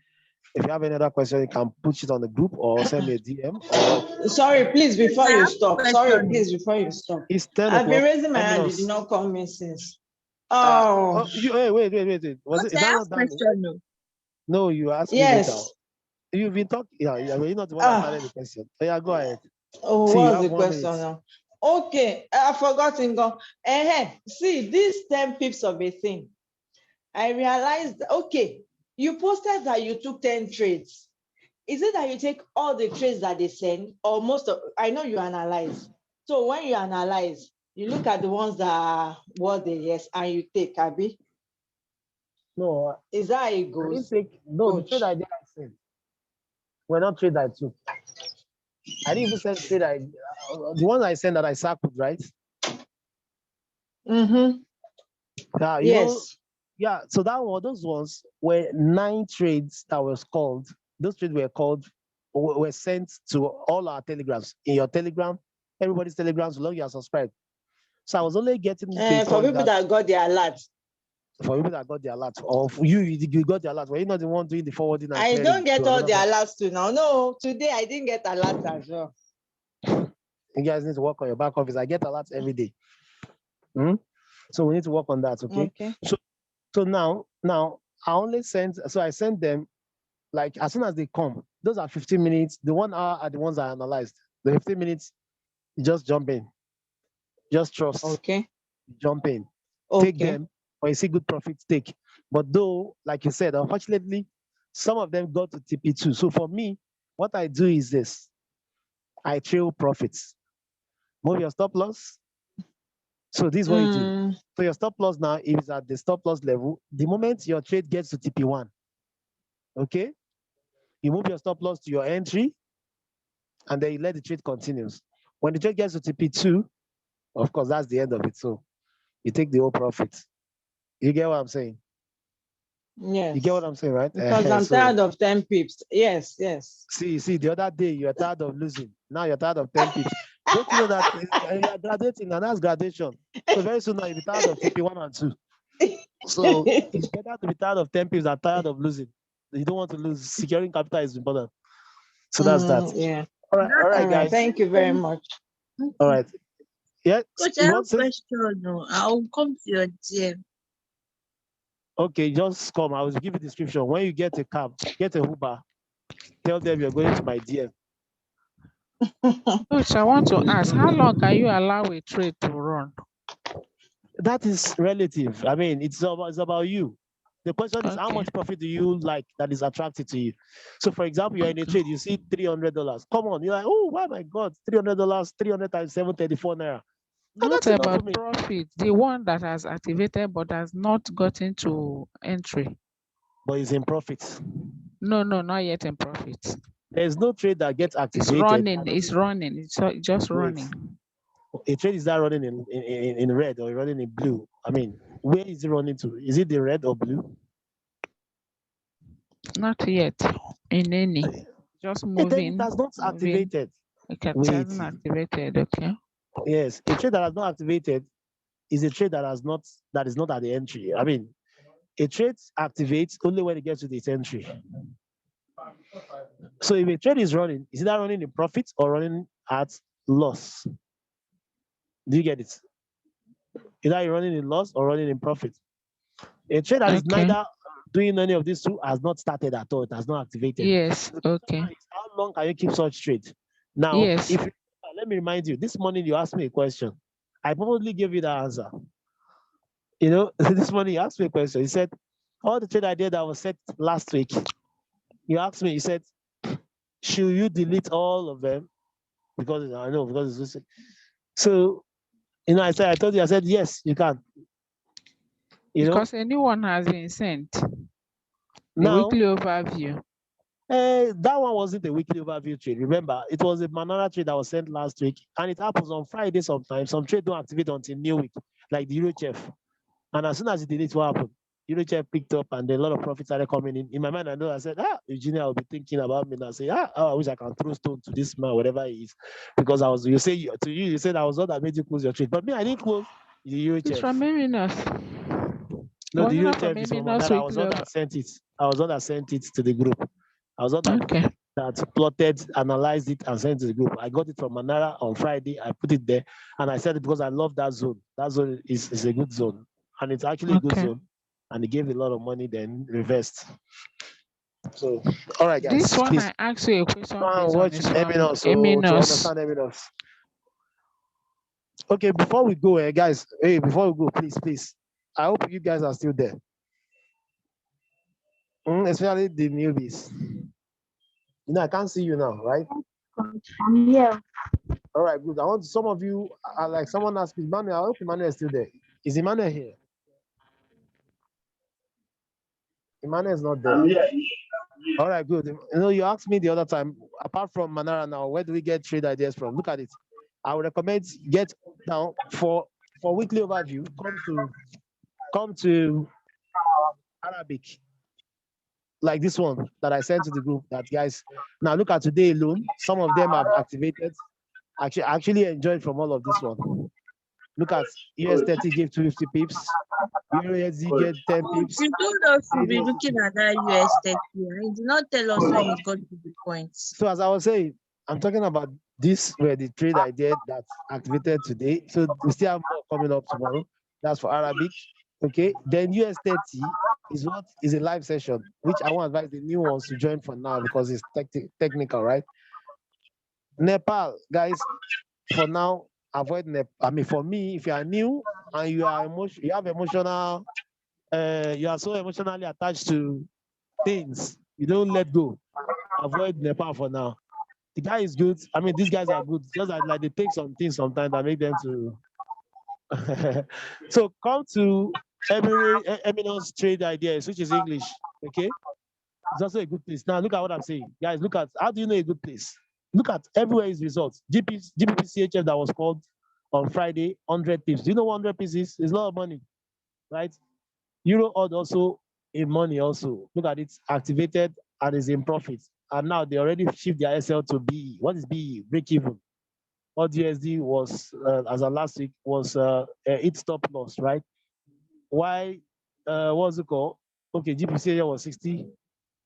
If you have any other question, you can put it on the group or send me a DM or. Sorry, please, before I you have stop. a Sorry, question. please, before you stop. It's 10 I've been o'clock. raising my hand. You did not call me since. Oh, Oh. wait. Was it? But Is I that have not a done? question. No. No, you asked me later. Yes. You've been talking. Yeah, you're not the one that started the question. Oh, yeah, go ahead. Oh, See, you what's have the 1 question minute. now? Okay, I forgot Ngo. See, this 10 pips of a thing. I realized, okay, you posted that you took 10 trades. Is it that you take all the trades that they send, or most of? I know you analyze. So when you analyze, you look at the ones that are what they yes, and you take, Abby. No, Is that how it I didn't goes? take. No, the Coach? trade idea I sent. We're not trade I took. I didn't even send trade. The one I sent that I circled, right? Mm-hmm. Yeah, Yes. yeah. So those ones were 9 trades that was called. Those trades were sent to all our telegrams. In your telegram, everybody's telegrams, so long you are subscribed. So I was only getting the For calls people that got their alerts. for people that got the alert, or for you got the alert. Were you not the one doing the forwarding and I clearing don't get to all another the person? alerts too now. No, today I didn't get alerts as well. You guys need to work on your back office. I get alerts every day. So we need to work on that, okay? Okay. So now I sent them like as soon as they come. Those are 15 minutes. The 1 hour are the ones I analyzed. The 15 minutes, you just jump in. Just trust. Okay. Jump in. Take Okay. them, or you see good profits, take. But though, like you said, unfortunately, some of them got to TP2. So for me, what I do is this. I trail profits. Move your stop loss. So this is what you do. So your stop loss now is at the stop loss level. The moment your trade gets to TP1, Okay, you move your stop loss to your entry, and then you let the trade continues. When the trade gets to TP2, of course, that's the end of it. So you take the whole profit. You get what I'm saying? You get what Yes. I'm saying, right? Because I'm So tired of 10 pips. Yes, yes. see, the other day you were tired of losing. Now you're tired of 10 pips. Don't you know that you are graduating, and that's graduation. So very soon now you'll be tired of TP1 and 2. So it's better to be tired of 10 pips than tired of losing. You don't want to lose. Securing capital is important. So that's that. Yeah. All right, All right. guys. Thank you very much. All Okay. right. Yeah. Coach, I You have want a to say? question. No, I'll come to your DM. Okay, just come. I will give you the description. When you get a cab, get a Uber, tell them you're going to my DM. Coach, I want to ask, how long can you allow a trade to run? That is relative. I mean, it's about you. The question is, how Okay. much profit do you like that is attractive to you? So, for example, you're in a trade, you see $300. Come on, you're like, oh, oh my God, $300, 300 times 734 naira. And Not that's enough for about me. profit, the one that has activated but has not gotten to entry. But it's in profit. No, not yet in profit. There's no trade that gets It's activated. running, it's just running. A trade is that running in red or running in blue? I mean, where is it running to? Is it the red or blue? Not yet in any. Just And then it moving. has not activated. Okay, it Wait. hasn't activated, okay. Yes, a trade that has not activated is a trade that is not at the entry. I mean, a trade activates only when it gets to its entry. So if a trade is running, is it that running in profit or running at loss? Do you get it? Either running in loss or running in profit. A trade that is Okay. neither doing any of these two has not started at all. It has not activated. Yes, okay. How long can you keep such trade? Now, Yes. if let me remind you, this morning you asked me a question. I probably gave you the answer. You know, this morning you asked me a question. You said, all the trade idea that was set last week, you asked me, you said, should you delete all of them? Because I know, because it's so, you know, I told you, I said, yes, you can. You Because know, a new one has been sent. The now, weekly overview. that one wasn't a weekly overview trade. Remember, it was a Manara trade that was sent last week, and it happens on Friday sometimes. Some trade don't activate until new week, like the Euro Chef. And as soon as it deletes, what happened? Euro Chef picked up, and then a lot of profits started coming in. In my mind, I know I said, Eugenia will be thinking about me now. Say, I wish I can throw stone to this man, whatever he is, because I was. You say to you, you said I was not that made you close your trade, but me, I didn't close the Euro It's Chef. from Miminos. No, the Euro Wasn't Chef from is from Miminos Manara. I was weekly not that sent it. I was not that sent it to the group. I was not that Okay. that plotted, analyzed it, and sent it to the group. I got it from Manara on Friday. I put it there, and I said it because I love that zone. That zone is a good zone, and it's actually a good Okay. zone. And it gave a lot of money, then reversed. So, all right, guys, This one please I asked you a question go and based on watch is from Eminos to Eminos. understand Eminos. Okay, before we go, guys, hey, before we go, please, I hope you guys are still there. Especially the newbies. You know, I can't see you now, right? Coach, I'm here. All right, good. I want some of you, like someone asked me, Emmanuel, I hope Emmanuel is still there. Is Emmanuel here? Emmanuel is not there. All right, good. You know, you asked me the other time, apart from Manara now, where do we get trade ideas from? Look at it. I would recommend get now for weekly overview, come to Arabic, like this one that I sent to the group. That guys, now look at today alone. Some of them have activated. Actually enjoyed from all of this one. Look at US30 gave 250 pips. EURUSD get 10 Coach, pips. you told us to be looking at that US 30. You did not tell us when it got to the points. So as I was saying, I'm talking about this were the trade I did that's activated today. So we still have more coming up tomorrow. That's for Arabic. Okay. Then US30 is what is a live session, which I want to advise the new ones to join for now because it's technical, right? Nepal, guys, for now, avoid Nepal. I mean, for me, if you are new and you are you have emotional, you are so emotionally attached to things, you don't let go. Avoid Nepal for now. The guy is good. I mean, these guys are good. Just like they take some things sometimes that make them to. So come to Eminence Trade Ideas, which is English. Okay. It's also a good place. Now look at what I'm saying. Guys, look at how do you know a good place? Look at everywhere is results. GBP that was called on Friday, 100 pips. Do you know what 100 pips is? It's a lot of money, right? Euro odd also in money also. Look at it, activated and is in profit. And now they already shift their SL to BE. What is BE? Break even. Odd USD was, as of last week, was its stop loss, right? Why, what's it called? Okay, GPC was 60.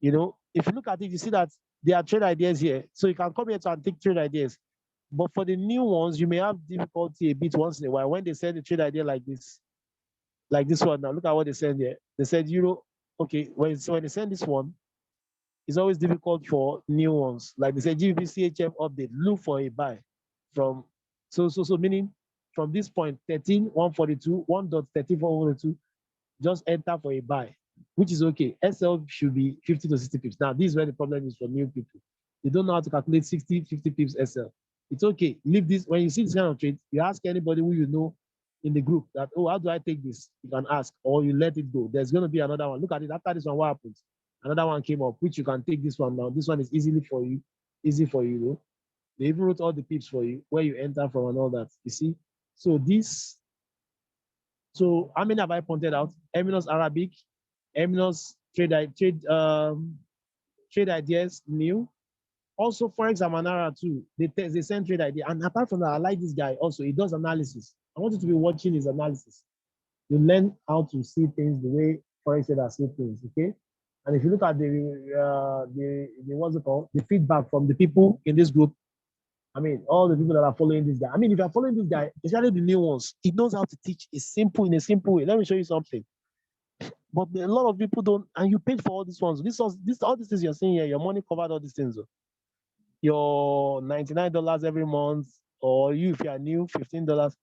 You know, if you look at it, you see that there are trade ideas here. So you can come here and take trade ideas. But for the new ones, you may have difficulty a bit once in a while when they send a trade idea like this one. Now look at what they send here. They said euro. Okay, when they send this one, it's always difficult for new ones. Like they said, GBP update. Look for a buy from so meaning from this point 13,142 1.13442. Just enter for a buy, which is okay. SL should be 50 to 60 pips. Now, this is where the problem is for new people. They don't know how to calculate 60, 50 pips SL. It's okay. Leave this. When you see this kind of trade, you ask anybody who you know in the group that, oh, how do I take this? You can ask, or you let it go. There's going to be another one. Look at it. After this one, what happens? Another one came up, which you can take this one now. This one is easy for you. Though. They even wrote all the pips for you, where you enter from and all that. You see? So this how many have I pointed out? Eminos Arabic, Eminos trade ideas new. Also, Forex and Manara too. They send trade idea. And apart from that, I like this guy also. He does analysis. I want you to be watching his analysis. You learn how to see things the way Forex traders see things, okay? And if you look at the what's it called? The feedback from the people in this group, I mean, all the people that are following this guy. I mean, if you're following this guy, especially the new ones, he knows how to teach in a simple way. Let me show you something. But a lot of people don't, and you paid for all these ones. All these things you're seeing here, your money covered all these things. Your $99 every month, or you, if you are new, $15.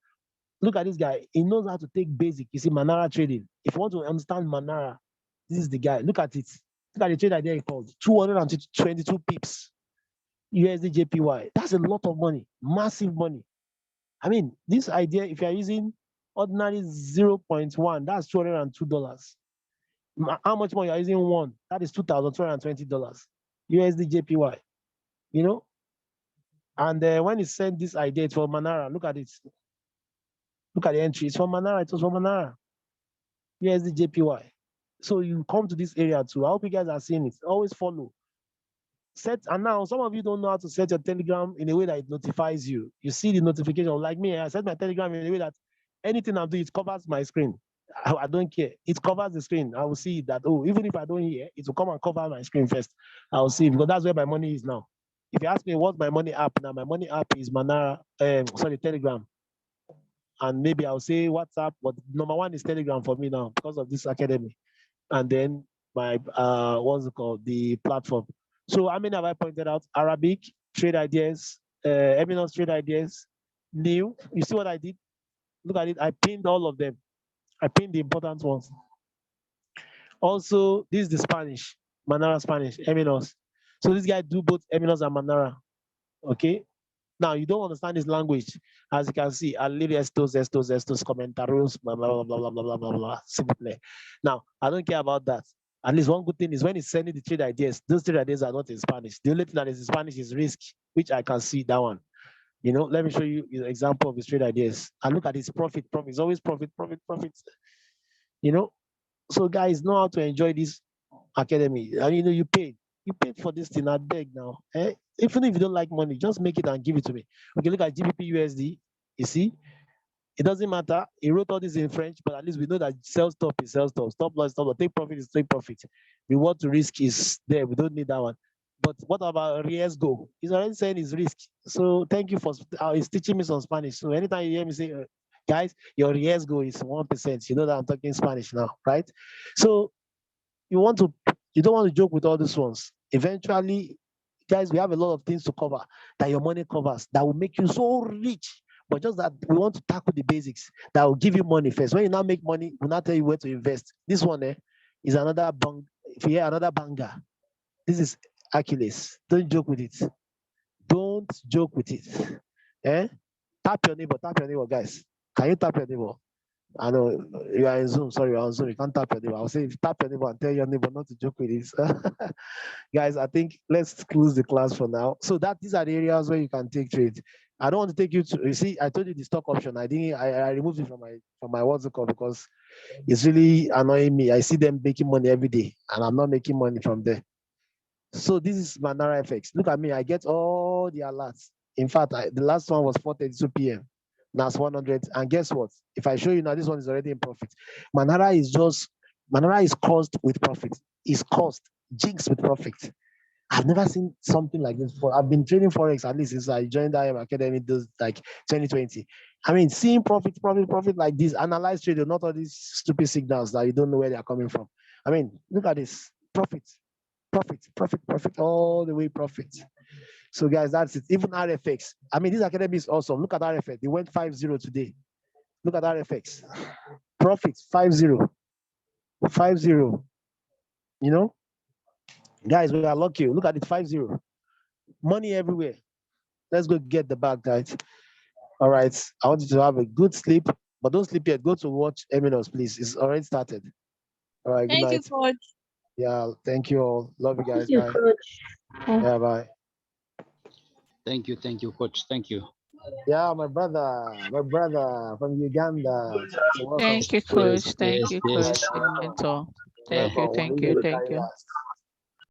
Look at this guy. He knows how to take basic. You see, Manara trading. If you want to understand Manara, this is the guy. Look at it. Look at the trade idea he called 222 pips. USD JPY. That's a lot of money, massive money. I mean, this idea, if you're using ordinary 0.1, that's $202. How much more you're using one? That is $2,220. USD JPY. You know? And when he sent this idea, it's for Manara. Look at it. Look at the entry. It's for Manara. It was for Manara. USD JPY. So you come to this area too. I hope you guys are seeing it. Always follow. And now some of you don't know how to set your Telegram in a way that it notifies you. You see the notification. Like me, I set my Telegram in a way that anything I'm doing, it covers my screen. I don't care. It covers the screen. I will see that, oh, even if I don't hear, it will come and cover my screen first. I will see, because that's where my money is now. If you ask me what's my money app now, my money app is Manara, Telegram. And maybe I'll say WhatsApp, but number one is Telegram for me now because of this academy. And then my, what's it called? The platform. So how many have I pointed out? Arabic, trade ideas, Eminos trade ideas, new. You see what I did? Look at it. I pinned all of them. I pinned the important ones. Also, this is the Spanish, Manara Spanish, Eminos. So this guy do both Eminos and Manara. Okay. Now you don't understand this language, as you can see. Estos comentarios, blah blah blah blah blah blah blah blah. Simple. Now I don't care about that. At least one good thing is when he's sending the trade ideas, those trade ideas are not in Spanish. The only thing that is in Spanish is risk, which I can see that one. You know, let me show you an example of his trade ideas. And look at his profit. Profit is always profit. You know, so guys know how to enjoy this academy. And you know, you paid for this thing. I beg now. Even if you don't like money, just make it and give it to me. Okay, look at GBP USD. You see, it doesn't matter. He wrote all this in French, but at least we know that sell stop is sell stop, stop loss, stop loss, take profit is take profit. Reward to risk is there. We don't need that one. But what about riesgo? He's already saying it's risk. So thank you for he's teaching me some Spanish. So anytime you hear me say, guys, your riesgo is 1%, you know that I'm talking Spanish now, right? So you don't want to joke with all these ones. Eventually, guys, we have a lot of things to cover that your money covers that will make you so rich. But just that we want to tackle the basics that will give you money first. When you now make money, we'll not tell you where to invest. This one is another bang. If you hear another banger, this is Achilles. Don't joke with it. Don't joke with it. Tap your neighbor, guys. Can you tap your neighbor? I know you are in Zoom. Sorry, you're on Zoom. You can't tap your neighbor. I'll say if you tap your neighbor and tell your neighbor not to joke with this. Guys, I think let's close the class for now. So these are the areas where you can take trade. I don't want to take you to, you see, I told you the stock option. I removed it from my what's it called, because it's really annoying me. I see them making money every day and I'm not making money from there. So this is Manara FX. Look at me, I get all the alerts. In fact, the last one was 4:32 p.m. Now it's 100. And guess what? If I show you now, this one is already in profit. Manara is caused with profit. It's caused, jinx with profit. I've never seen something like this before. I've been trading Forex at least since I joined IM Academy, those like 2020. I mean, seeing profit like this, analyze trading, not all these stupid signals that you don't know where they are coming from. I mean, look at this. Profit, all the way profit. So guys, that's it. Even RFX. I mean, this academy is awesome. Look at RFX. They went 5-0 today. Look at RFX. Profit 5-0. 5-0. You know, guys, we are lucky. Look at it, 5-0. Money everywhere. Let's go get the bag, guys. All right. I want you to have a good sleep, but don't sleep yet. Go to watch Eminos, please. It's already started. All right. Good Thank you, night. coach. Yeah. Thank you all. Love you guys. Thank you, Bye. coach. Yeah. Bye. Thank you, coach. Thank you. Yeah, my brother from Uganda. So welcome. Thank you, Yes, coach. Thank yes, you, yes. coach and mentor. Welcome. Thank you, We'll thank leave you you, to thank carry you. last.